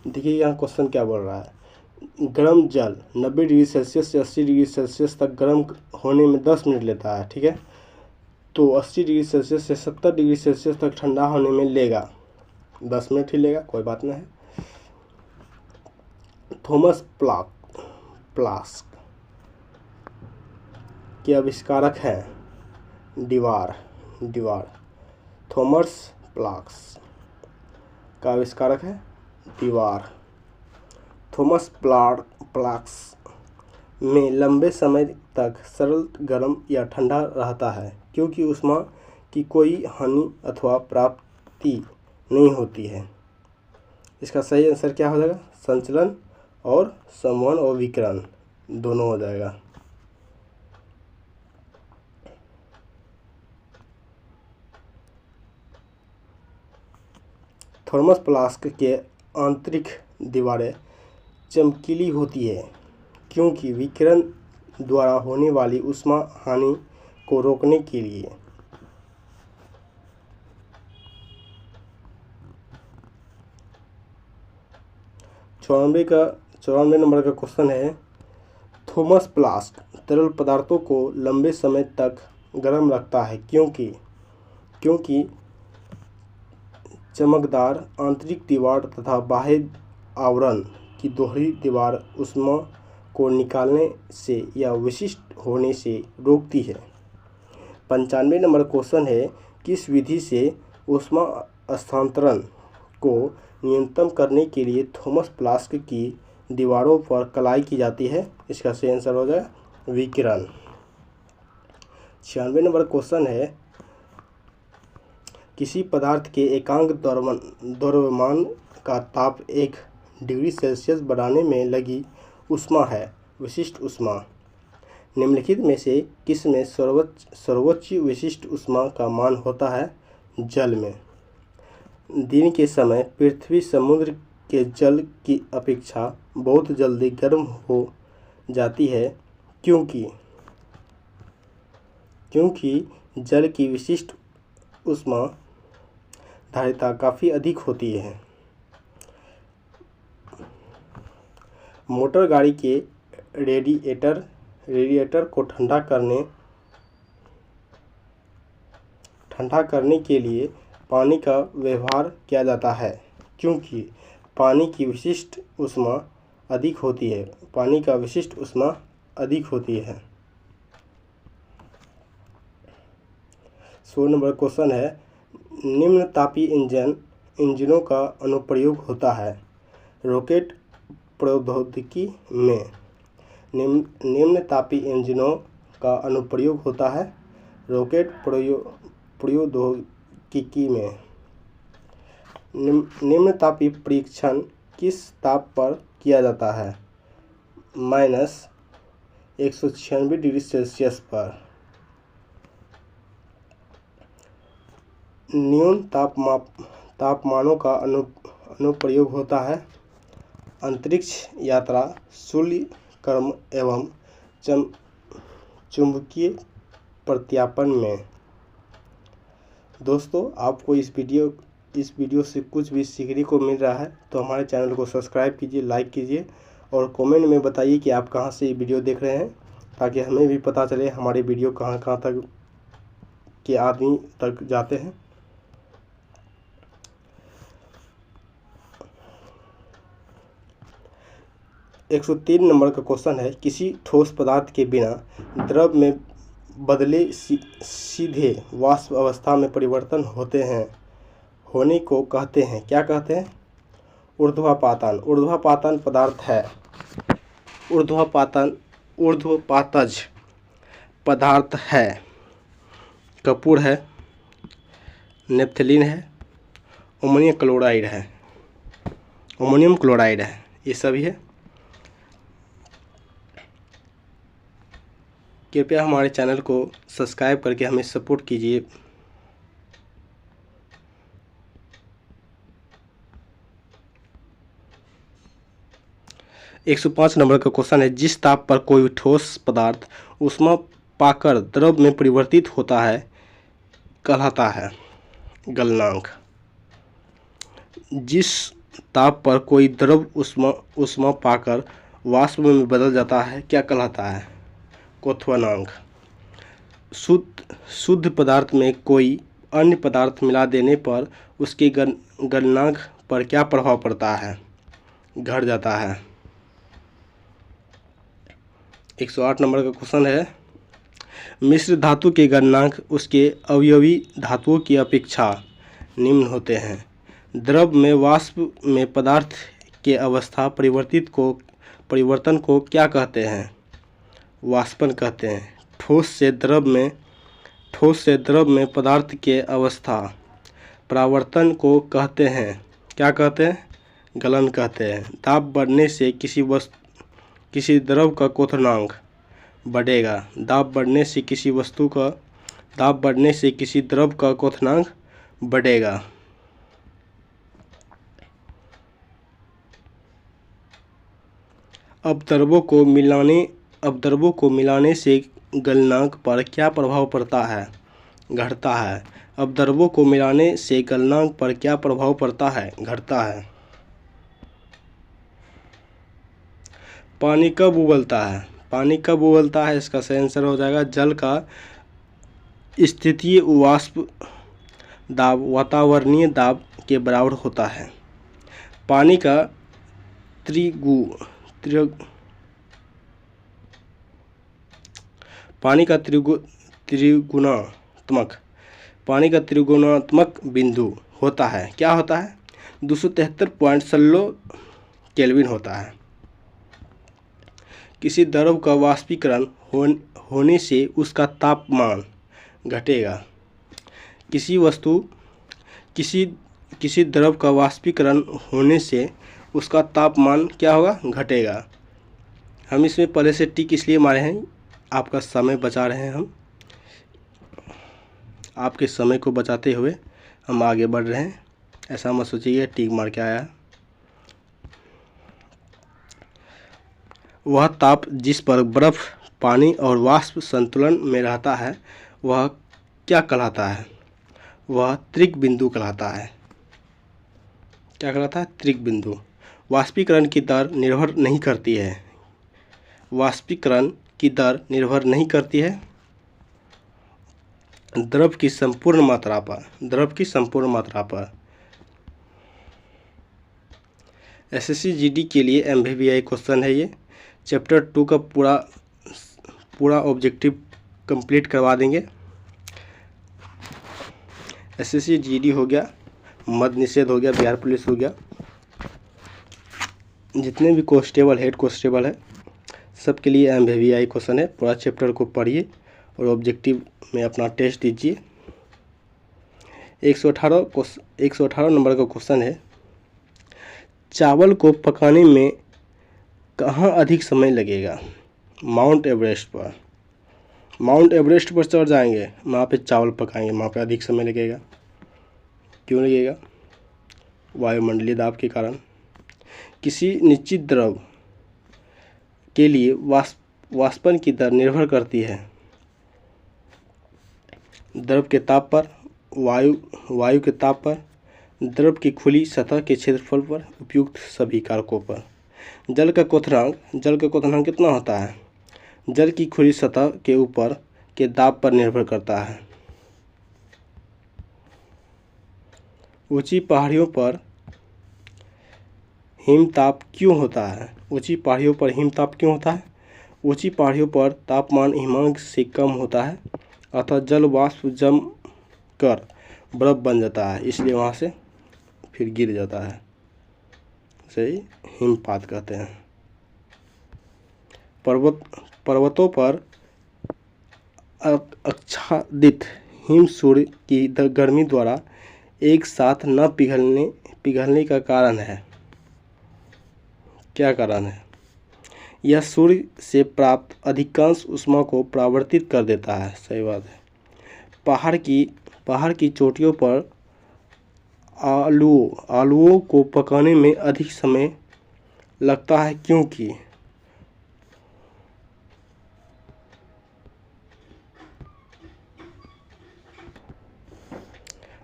देखिए यहाँ क्वेश्चन क्या बोल रहा है। गर्म जल 90 डिग्री सेल्सियस से 80 डिग्री सेल्सियस तक गर्म होने में 10 मिनट लेता है, ठीक है। तो 80 डिग्री सेल्सियस से 70 डिग्री सेल्सियस तक ठंडा होने में लेगा 10 मिनट ही लेगा, कोई बात नहीं है। थॉमस फ्लास्क के आविष्कारक हैं दीवार। थॉमस फ्लास्क का आविष्कारक है दीवार। थॉमस फ्लास्क में लंबे समय तक सरल गर्म या ठंडा रहता है क्योंकि ऊष्मा की कोई हानि अथवा प्राप्ति नहीं होती है। इसका सही आंसर क्या हो जाएगा? संचलन और संवहन और विकिरण दोनों हो जाएगा। थॉमस फ्लास्क के आंतरिक दीवारें चमकीली होती है क्योंकि विकिरण द्वारा होने वाली ऊष्मा हानि को रोकने के लिए। चौरानवे नंबर का क्वेश्चन है। थॉमस फ्लास्क तरल पदार्थों को लंबे समय तक गर्म रखता है क्योंकि चमकदार आंतरिक दीवार तथा बाह्य आवरण की दोहरी दीवार ऊष्मा को निकालने से या विशिष्ट होने से रोकती है। 95 नंबर क्वेश्चन है। किस विधि से ऊष्मा स्थानांतरण को न्यूनतम करने के लिए थॉमस फ्लास्क की दीवारों पर कलाई की जाती है? इसका सही आंसर हो जाएगा विकिरण। 96 नंबर क्वेश्चन है। किसी पदार्थ के एकांक द्रव्यमान का ताप 1 डिग्री सेल्सियस बढ़ाने में लगी ऊष्मा है विशिष्ट ऊष्मा। निम्नलिखित में से किस में सर्वोच्च विशिष्ट ऊष्मा का मान होता है? जल में। दिन के समय पृथ्वी समुद्र के जल की अपेक्षा बहुत जल्दी गर्म हो जाती है क्योंकि जल की विशिष्ट ऊष्मा धारिता काफ़ी अधिक होती है। मोटर गाड़ी के रेडिएटर को ठंडा करने के लिए पानी का व्यवहार किया जाता है क्योंकि पानी की विशिष्ट ऊष्मा अधिक होती है। 100 नंबर क्वेश्चन है। निम्न तापीय इंजनों का अनुप्रयोग होता है। रॉकेट प्रौद्योगिकी में निम्न तापीय इंजनों का अनुप्रयोग होता है। रॉकेट प्रौद्योगिकी में निम्न तापीय परीक्षण किस ताप पर किया जाता है? -196 डिग्री सेल्सियस पर। न्यून तापमानों का अनुप्रयोग होता है अंतरिक्ष यात्रा, शून्यक्रम एवं चुंबकीय प्रत्यापन में। दोस्तों, आपको इस वीडियो से कुछ भी सीखने को मिल रहा है तो हमारे चैनल को सब्सक्राइब कीजिए, लाइक कीजिए और कमेंट में बताइए कि आप कहां से ये वीडियो देख रहे हैं, ताकि हमें भी पता चले हमारे वीडियो कहां तक के आदमी तक जाते हैं। एक 103 नंबर का क्वेश्चन है, किसी ठोस पदार्थ के बिना द्रव में बदले सीधे वाष्प अवस्था में परिवर्तन होने को कहते हैं, क्या कहते हैं? ऊर्ध्वपातन। ऊर्ध्वपातन पदार्थ है। ऊर्ध्वपातज पदार्थ है। कपूर है, नेप्थलीन है, अमोनियम क्लोराइड है, ये सभी है। कृपया हमारे चैनल को सब्सक्राइब करके हमें सपोर्ट कीजिए। एक 105 नंबर का क्वेश्चन है, जिस ताप पर कोई ठोस पदार्थ ऊष्मा पाकर द्रव में परिवर्तित होता है कहलाता है गलनांक। जिस ताप पर कोई द्रव ऊष्मा पाकर वाष्प में बदल जाता है क्या कहलाता है? क्वथनांक। शुद्ध पदार्थ में कोई अन्य पदार्थ मिला देने पर उसके गलनांक पर क्या प्रभाव पड़ता है? घट जाता है। 108 नंबर का क्वेश्चन है, मिश्र धातु के गलनांक उसके अवयवी धातुओं की अपेक्षा निम्न होते हैं। द्रव में वाष्प में पदार्थ के अवस्था परिवर्तन को क्या कहते हैं? वाष्पन कहते हैं। ठोस से द्रव में पदार्थ के अवस्था परावर्तन को कहते हैं, क्या कहते हैं? गलन कहते हैं। दाब बढ़ने से किसी द्रव का क्वथनांक बढ़ेगा। दाब बढ़ने से किसी द्रव का क्वथनांक बढ़ेगा। अब द्रवों को मिलाने से गलनांक पर क्या प्रभाव पड़ता है? घटता है। अब द्रवों को मिलाने से गलनांक पर क्या प्रभाव पड़ता है? घटता है। पानी कब उबलता है? इसका सही आंसर हो जाएगा जल का स्थितीय वाष्प दाब वातावरणीय दाब के बराबर होता है। पानी का त्रिगुणात्मक बिंदु होता है, क्या होता है? 273.16 केल्विन होता है। किसी द्रव का वाष्पीकरण होने से उसका तापमान घटेगा। किसी द्रव का वाष्पीकरण होने से उसका तापमान क्या होगा? घटेगा। हम इसमें पहले से टिक इसलिए मारे हैं, आपका समय बचा रहे हैं। हम आपके समय को बचाते हुए हम आगे बढ़ रहे हैं, ऐसा मत सोचिए टिक मार के आया। वह ताप जिस पर बर्फ, पानी और वाष्प संतुलन में रहता है वह क्या कहलाता है? वह त्रिक बिंदु कहलाता है। क्या कहलाता है? त्रिक बिंदु। वाष्पीकरण की दर निर्भर नहीं करती है द्रव की संपूर्ण मात्रा पर। एसएससी जीडी के लिए एमवीवीआई क्वेश्चन है ये। चैप्टर 2 का पूरा ऑब्जेक्टिव कंप्लीट करवा देंगे। SSC GD हो गया, मद्य निषेध हो गया, बिहार पुलिस हो गया, जितने भी कांस्टेबल हेड कांस्टेबल है सबके लिए MVVI क्वेश्चन है। पूरा चैप्टर को पढ़िए और ऑब्जेक्टिव में अपना टेस्ट दीजिए। 118 नंबर का क्वेश्चन है, चावल को पकाने में कहाँ अधिक समय लगेगा? माउंट एवरेस्ट पर। माउंट एवरेस्ट पर चढ़ जाएंगे, वहाँ पे चावल पकाएंगे, वहाँ पे अधिक समय लगेगा। क्यों लगेगा? वायुमंडलीय दाब के कारण। किसी निश्चित द्रव के लिए वाष्पन की दर निर्भर करती है द्रव के ताप पर, वायु के ताप पर, द्रव की खुली सतह के क्षेत्रफल पर, उपयुक्त सभी कारकों पर। जल का क्वथनांक कितना होता है? जल की खुली सतह के ऊपर के दाब पर निर्भर करता है। ऊंची पहाड़ियों पर हिमताप क्यों होता है? ऊंची पहाड़ियों पर हिमताप क्यों होता है? ऊंची पहाड़ियों पर तापमान हिमांक से कम होता है, अतः जल वाष्प जम कर बर्फ बन जाता है, इसलिए वहाँ से फिर गिर जाता है, इसे हिमपात कहते हैं। पर्वतों पर आच्छादित हिम सूर्य की गर्मी द्वारा एक साथ न पिघलने का कारण है। क्या कारण है? यह सूर्य से प्राप्त अधिकांश ऊष्मा को परावर्तित कर देता है। सही बात है। पहाड़ की चोटियों पर आलुओं को पकाने में अधिक समय लगता है, क्योंकि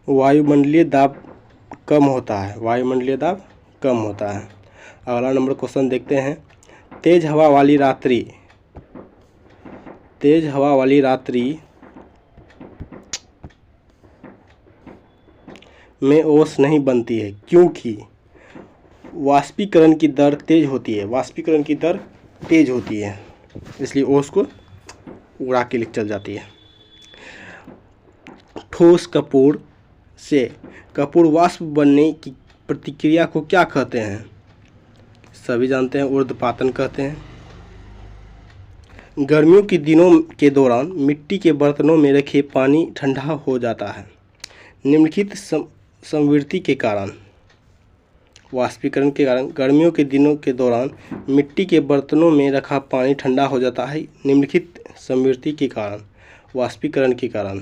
वायुमंडलीय दाब कम होता है। वायुमंडलीय दाब कम होता है। अगला नंबर क्वेश्चन देखते हैं। तेज हवा वाली रात्रि में ओस नहीं बनती है, क्योंकि वाष्पीकरण की दर तेज होती है, इसलिए ओस को उड़ा के चल जाती है। ठोस कपूर वाष्प बनने की प्रक्रिया को क्या कहते हैं? सभी जानते हैं, ऊर्ध्वपातन कहते हैं। गर्मियों के दिनों के दौरान मिट्टी के बर्तनों में रखे पानी ठंडा हो जाता है। निम्नलिखित संवृत्ति के कारण, वाष्पीकरण के कारण गर्मियों के दिनों के दौरान मिट्टी के बर्तनों में रखा पानी ठंडा हो जाता है। निम्नलिखित संवृत्ति के कारण, वाष्पीकरण के कारण।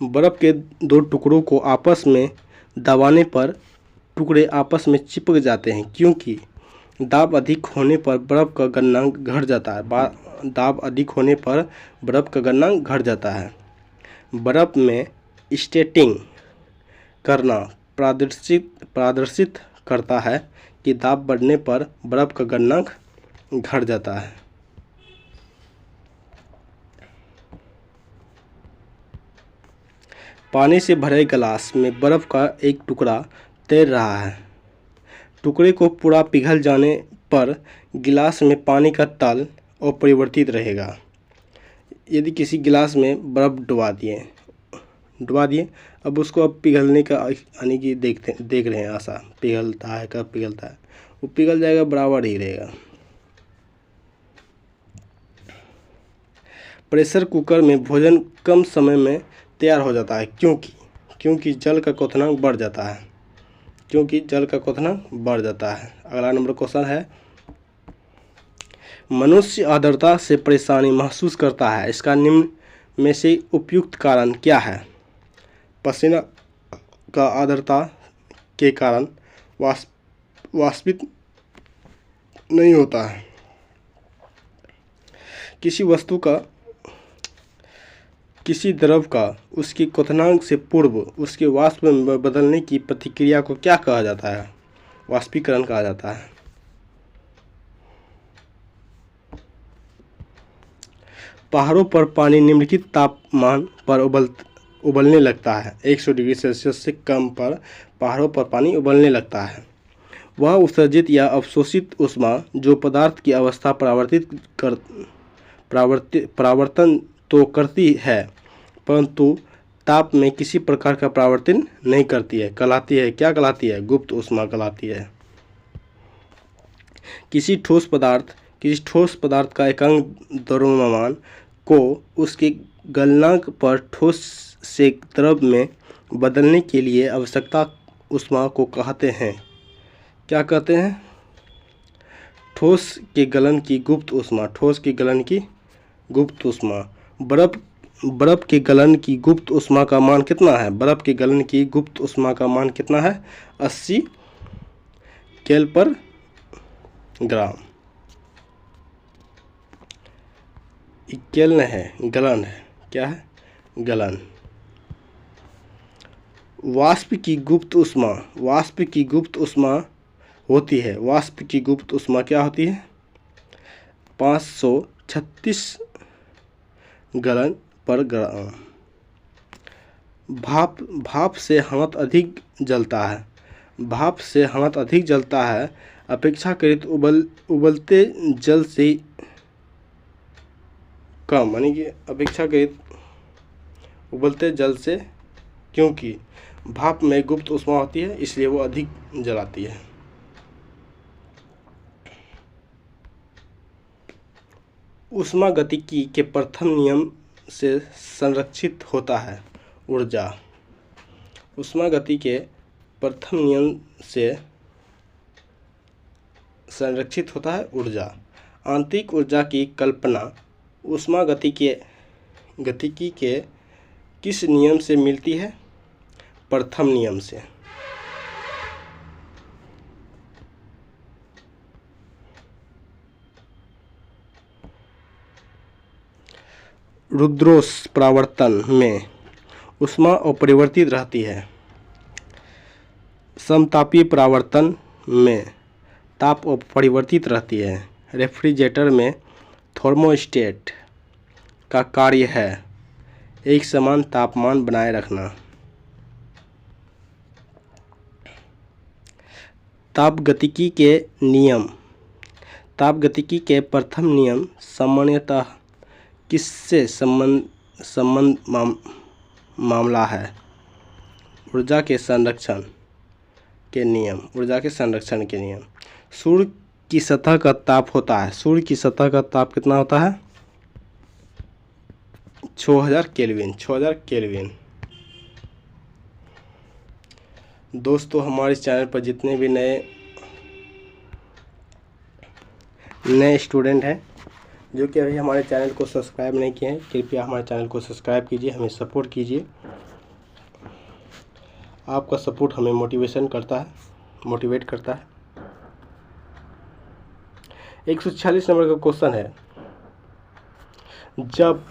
बर्फ के दो टुकड़ों को आपस में दबाने पर टुकड़े आपस में चिपक जाते हैं, क्योंकि दाब अधिक होने पर बर्फ का गलनांक घट जाता है। बर्फ में स्केटिंग करना प्रदर्शित करता है कि दाब बढ़ने पर बर्फ का गलनांक घट जाता है। पानी से भरे गिलास में बर्फ का एक टुकड़ा तैर रहा है। टुकड़े को पूरा पिघल जाने पर गिलास में पानी का तल अपरिवर्तित रहेगा। यदि किसी गिलास में बर्फ डुबा दिए, अब उसको अब पिघलने का यानी कि देख रहे हैं आशा, पिघलता है, कब पिघलता है, वो पिघल जाएगा, बराबर ही रहेगा। प्रेशर कुकर में भोजन कम समय में तैयार हो जाता है, क्योंकि जल का क्वथनांक बढ़ जाता है। अगला नंबर क्वेश्चन है, मनुष्य आर्द्रता से परेशानी महसूस करता है, इसका निम्न में से उपयुक्त कारण क्या है? पसीना का आर्द्रता के कारण वाष्पित नहीं होता है। किसी द्रव का उसकी क्वथनांक से पूर्व उसके वाष्प में बदलने की प्रतिक्रिया को क्या कहा जाता है? वाष्पीकरण कहा जाता है। पहाड़ों पर पानी निम्नलिखित तापमान पर उबलने लगता है। 100 डिग्री सेल्सियस से कम पर पहाड़ों पर पानी उबलने लगता है। वह उत्सर्जित या अवशोषित ऊष्मा जो पदार्थ की अवस्था परावर्तन तो करती है परंतु ताप में किसी प्रकार का परावर्तन नहीं करती है। कहलाती है, क्या कहलाती है? गुप्त ऊष्मा कहलाती है। किसी ठोस पदार्थ का एकांक द्रव्यमान को उसके गलनांक पर ठोस से द्रव में बदलने के लिए आवश्यकता ऊष्मा को कहते हैं। क्या कहते हैं? ठोस के गलन की गुप्त ऊष्मा। ठोस के गलन की गुप्त ऊष्मा। बर्फ के गलन की गुप्त ऊष्मा का मान कितना है? बर्फ के गलन की गुप्त ऊष्मा का मान कितना है? 80 केल पर ग्राम। केल्विन है, गलन है। क्या है? गलन। वाष्प की गुप्त ऊष्मा होती है। वाष्प की गुप्त ऊष्मा क्या होती है? 536 गलन पर ग्राम। भाप से हाथ अधिक जलता है। अपेक्षाकृत उबलते जल से कम, यानी कि अपेक्षाकृत उबलते जल से, क्योंकि भाप में गुप्त ऊष्मा होती है इसलिए वो अधिक जलाती है। ऊष्मागतिकी के प्रथम नियम से संरक्षित होता है ऊर्जा। ऊष्मागति के प्रथम नियम से संरक्षित होता है ऊर्जा। आंतरिक ऊर्जा की कल्पना ऊष्मागतिकी के किस नियम से मिलती है? प्रथम नियम से। रुद्रोष्म परावर्तन में ऊष्मा अपरिवर्तित रहती है। समतापीय परावर्तन में ताप अपरिवर्तित रहती है। रेफ्रिजरेटर में थर्मोस्टेट का कार्य है एक समान तापमान बनाए रखना। तापगतिकी के प्रथम नियम सामान्यतः किससे संबंध मामला है? ऊर्जा के संरक्षण के नियम। सूर्य की सतह का ताप होता है। सूर्य की सतह का ताप कितना होता है? 6000 केल्विन। दोस्तों, हमारे चैनल पर जितने भी नए स्टूडेंट हैं जो कि अभी हमारे चैनल को सब्सक्राइब नहीं किए हैं, कृपया हमारे चैनल को सब्सक्राइब कीजिए, हमें सपोर्ट कीजिए। आपका सपोर्ट हमें मोटिवेट करता है। 146 नंबर का क्वेश्चन है, जब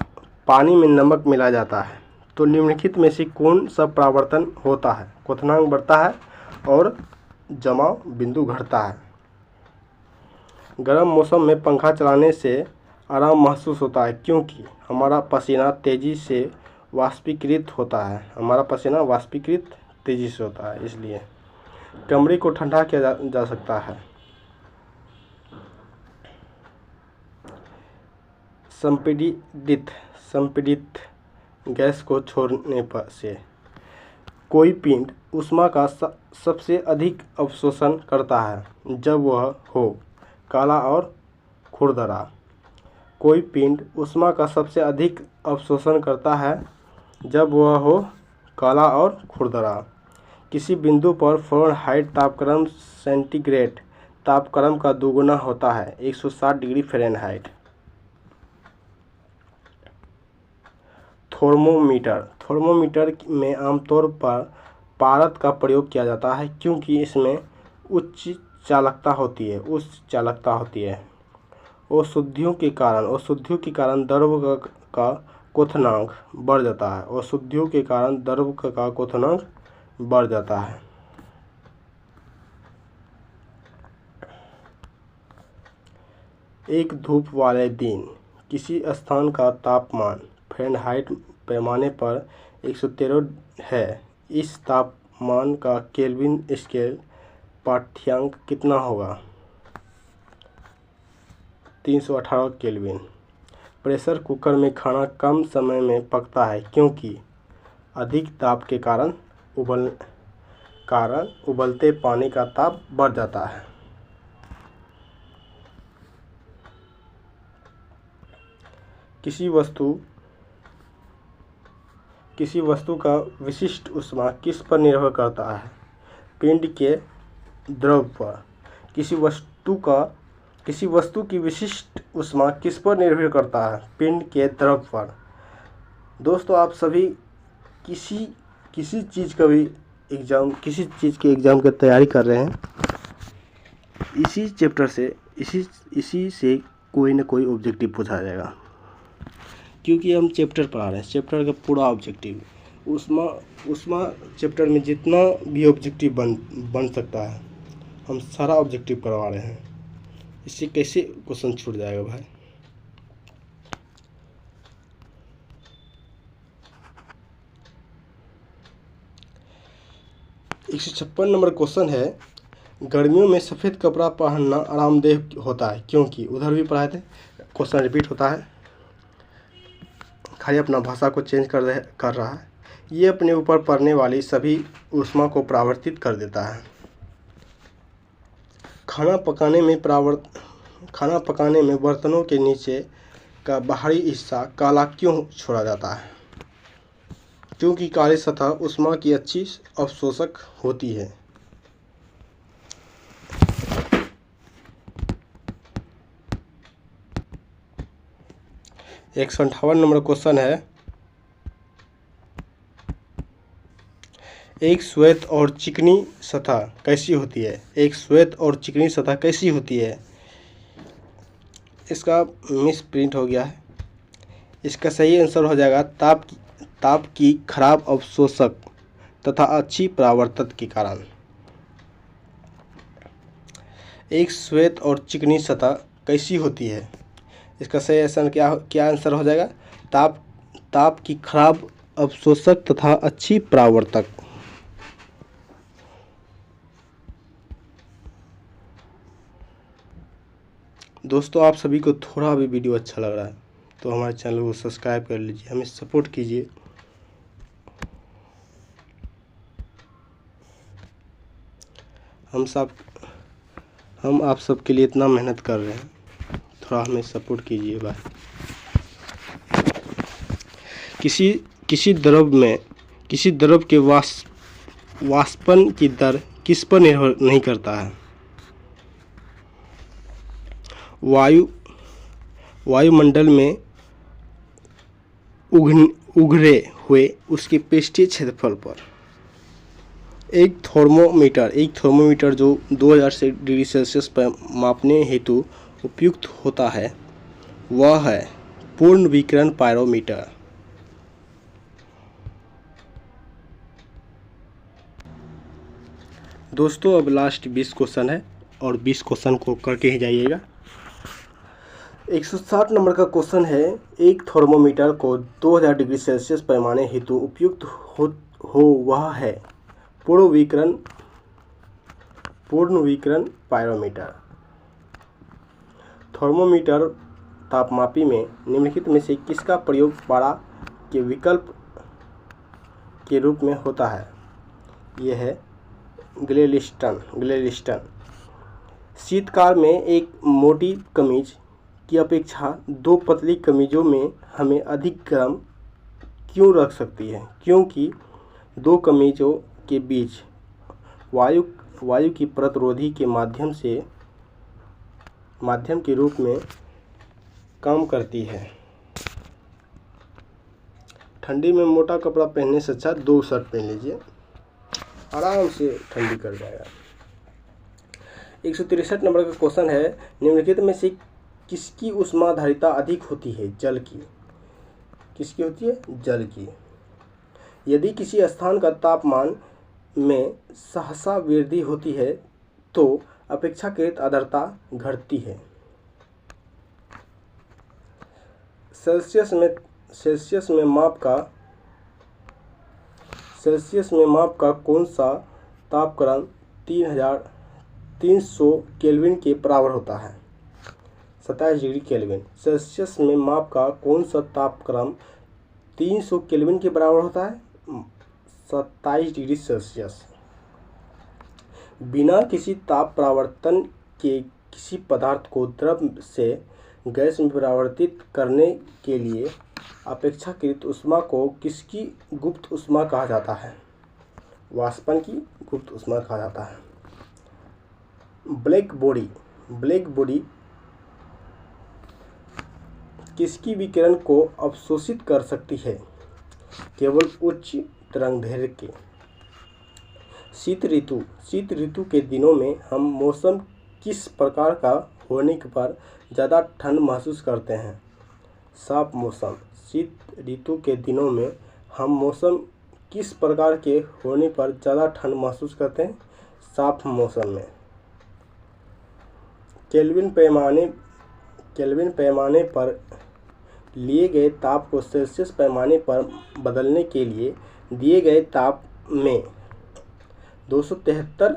पानी में नमक मिला जाता है तो निम्नलिखित में से कौन सा परावर्तन होता है? क्वथनांक बढ़ता है और जमाव बिंदु घटता है। गर्म मौसम में पंखा चलाने से आराम महसूस होता है क्योंकि हमारा पसीना तेजी से वाष्पीकृत होता है। इसलिए कमरे को ठंडा किया जा सकता है। संपीड़ित गैस को छोड़ने पर से कोई पिंड ऊष्मा का सबसे अधिक अवशोषण करता है जब वह हो काला और खुरदरा। कोई पिंड ऊष्मा का सबसे अधिक अवशोषण करता है जब वह हो काला और खुरदरा। किसी बिंदु पर फ़ारेनहाइट तापक्रम सेंटीग्रेड तापक्रम का दोगुना होता है 160 डिग्री फ़ारेनहाइट। थर्मोमीटर में आमतौर पर पारद का प्रयोग किया जाता है क्योंकि इसमें उच्च चालकता होती है। अशुद्धियों के कारण द्रव का क्वथनांक बढ़ जाता है। एक धूप वाले दिन किसी स्थान का तापमान फ़ारेनहाइट पैमाने पर 113 है। इस तापमान का केल्विन स्केल पाठ्यांक कितना होगा? 318 केल्विन। प्रेशर कुकर में खाना कम समय में पकता है क्योंकि अधिक दाब के कारण उबलते पानी का ताप बढ़ जाता है। किसी वस्तु का विशिष्ट ऊष्मा किस पर निर्भर करता है? पिंड के द्रव पर। किसी वस्तु की विशिष्ट ऊष्मा किस पर निर्भर करता है? पिंड के द्रव पर। दोस्तों, आप सभी किसी चीज़ के एग्ज़ाम की तैयारी कर रहे हैं, इसी चैप्टर से इसी से कोई ना कोई ऑब्जेक्टिव पूछा जाएगा, क्योंकि हम चैप्टर पढ़ा रहे हैं। चैप्टर का पूरा ऑब्जेक्टिव उस्मा चैप्टर में जितना भी ऑब्जेक्टिव बन सकता है, हम सारा ऑब्जेक्टिव करवा रहे हैं। इससे कैसे क्वेश्चन छूट जाएगा भाई? एक 156 नंबर क्वेश्चन है, गर्मियों में सफ़ेद कपड़ा पहनना आरामदेह होता है क्योंकि। उधर भी पढ़ाए थे, क्वेश्चन रिपीट होता है, खाली अपना भाषा को चेंज कर रहा है। ये अपने ऊपर पड़ने वाली सभी ऊष्मा को परावर्तित कर देता है। खाना पकाने में बर्तनों के नीचे का बाहरी हिस्सा काला क्यों छोड़ा जाता है? क्योंकि काली सतह ऊष्मा की अच्छी अवशोषक होती है। 158 नंबर क्वेश्चन है, एक श्वेत और चिकनी सतह कैसी होती है? एक श्वेत और चिकनी सतह कैसी होती है? इसका मिस प्रिंट हो गया है। इसका सही आंसर हो जाएगा ताप की खराब अवशोषक तथा अच्छी परावर्तक के कारण। एक श्वेत और चिकनी सतह कैसी होती है? इसका सही आंसर क्या आंसर हो जाएगा? ताप की खराब अवशोषक तथा अच्छी परावर्तक। दोस्तों, आप सभी को थोड़ा भी वीडियो अच्छा लग रहा है तो हमारे चैनल को सब्सक्राइब कर लीजिए, हमें सपोर्ट कीजिए। हम आप सबके लिए इतना मेहनत कर रहे हैं, थोड़ा हमें सपोर्ट कीजिए भाई। किसी द्रव के वाष्पन की दर किस पर निर्भर नहीं करता है? वायुमंडल में उभरे हुए उसके पृष्ठीय क्षेत्रफल पर। एक थर्मोमीटर जो 2000 डिग्री सेल्सियस पर मापने हेतु उपयुक्त होता है वह है पूर्ण विकिरण पायरोमीटर। दोस्तों, अब लास्ट 20 क्वेश्चन है और 20 क्वेश्चन को करके ही जाइएगा। 160 नंबर का क्वेश्चन है, एक थर्मोमीटर को 2000 डिग्री सेल्सियस पैमाने हेतु उपयुक्त हो वह है पूर्ण विकिरण पायरोमीटर। थर्मोमीटर तापमापी में निम्नलिखित में से किसका प्रयोग पारा के विकल्प के रूप में होता है? यह है ग्लेलिस्टन। शीतकाल में एक मोटी कमीज की अपेक्षा 2 पतली कमीजों में हमें अधिक गर्म क्यों रख सकती है? क्योंकि 2 कमीजों के बीच वायु की प्रतिरोधी के माध्यम के रूप में काम करती है। ठंडी में मोटा कपड़ा पहनने से अच्छा 2 शर्ट पहन लीजिए, आराम से ठंडी कर जाएगा। 163 नंबर का क्वेश्चन है, निम्नलिखित में से किसकी ऊष्माधारिता अधिक होती है? जल की। किसकी होती है? जल की। यदि किसी स्थान का तापमान में सहसा वृद्धि होती है तो अपेक्षाकृत आर्द्रता घटती है। सेल्सियस में माप का कौन सा तापक्रम 3300 केल्विन के बराबर होता है? 27 डिग्री केल्विन। सेल्सियस में माप का कौन सा तापक्रम 300 केल्विन के बराबर होता है? 27 डिग्री सेल्सियस। बिना किसी ताप परावर्तन के किसी पदार्थ को द्रव से गैस में परिवर्तित करने के लिए अपेक्षाकृत ऊष्मा को किसकी गुप्त ऊष्मा कहा जाता है? वाष्पन की गुप्त ऊष्मा कहा जाता है। ब्लैक बॉडी किसकी विकिरण को अवशोषित कर सकती है? केवल उच्च तरंगदैर्घ्य के। शीत ऋतु के दिनों में हम मौसम किस प्रकार का होने पर ज़्यादा ठंड महसूस करते हैं? साफ मौसम। शीत ऋतु के दिनों में हम मौसम किस प्रकार के होने पर ज़्यादा ठंड महसूस करते हैं? साफ मौसम में। केल्विन पैमाने पर लिए गए ताप को सेल्सियस पैमाने पर बदलने के लिए दिए गए ताप में 273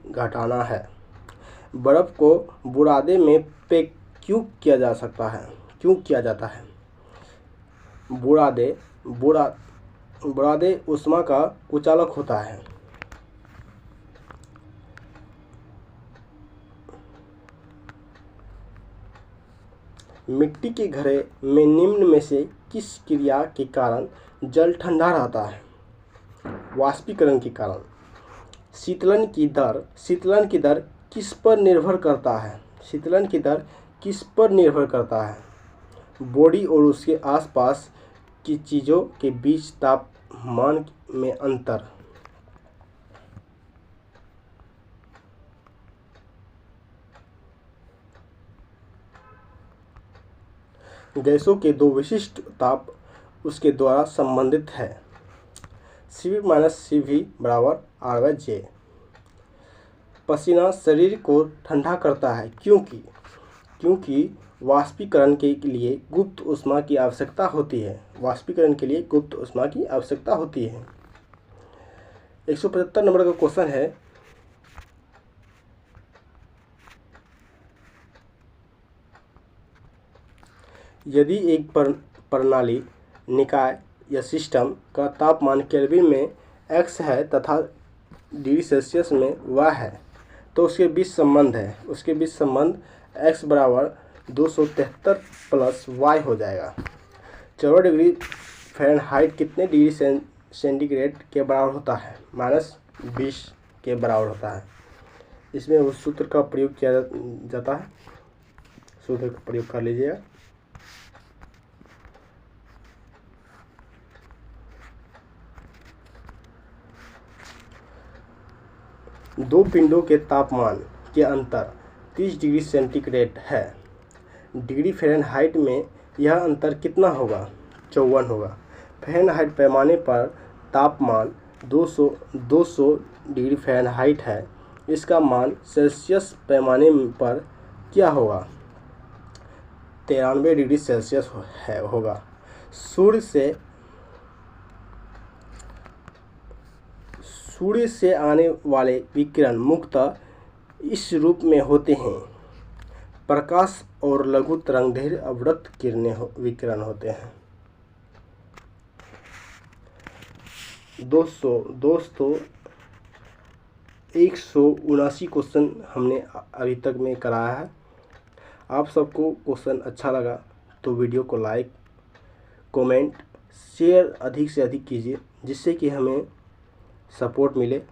घटाना है। बर्फ़ को बुरादे में पैक क्यों किया जाता है? बुरादे ऊष्मा का कुचालक होता है। मिट्टी के घड़े में निम्न में से किस क्रिया के कारण जल ठंडा रहता है? वाष्पीकरण के कारण। शीतलन की दर किस पर निर्भर करता है? बॉडी और उसके आसपास की चीज़ों के बीच तापमान में अंतर। गैसों के दो विशिष्ट ताप उसके द्वारा संबंधित है। CV - CV बराबर R/J। पसीना शरीर को ठंडा करता है क्योंकि वाष्पीकरण के लिए गुप्त ऊष्मा की आवश्यकता होती है। 175 नंबर का क्वेश्चन है, यदि एक प्रणाली, निकाय या सिस्टम का तापमान केल्विन में x है तथा डिग्री सेल्सियस में y है, तो उसके बीच संबंध x बराबर 273 प्लस y हो जाएगा। 14 डिग्री फ़ारेनहाइट कितने डिग्री सेंटीग्रेड के बराबर होता है? -20 के बराबर होता है। इसमें उस सूत्र का प्रयोग किया जाता है। सूत्र का प्रयोग कर लीजिएगा। दो पिंडों के तापमान के अंतर 30 डिग्री सेंटीग्रेड है। डिग्री फ़ारेनहाइट में यह अंतर कितना होगा? 54 होगा। फ़ारेनहाइट पैमाने पर तापमान 200 डिग्री फ़ारेनहाइट है। इसका मान सेल्सियस पैमाने पर क्या होगा? 93 डिग्री सेल्सियस होगा। सूर्य से आने वाले विकिरण मुख्यतः इस रूप में होते हैं। प्रकाश और लघु तरंगदैर्घ्य अवरक्त विकिरण होते हैं। दोस्तों 179 क्वेश्चन हमने अभी तक में कराया है। आप सबको क्वेश्चन अच्छा लगा तो वीडियो को लाइक, कमेंट, शेयर अधिक से अधिक कीजिए, जिससे कि हमें सपोर्ट मिले।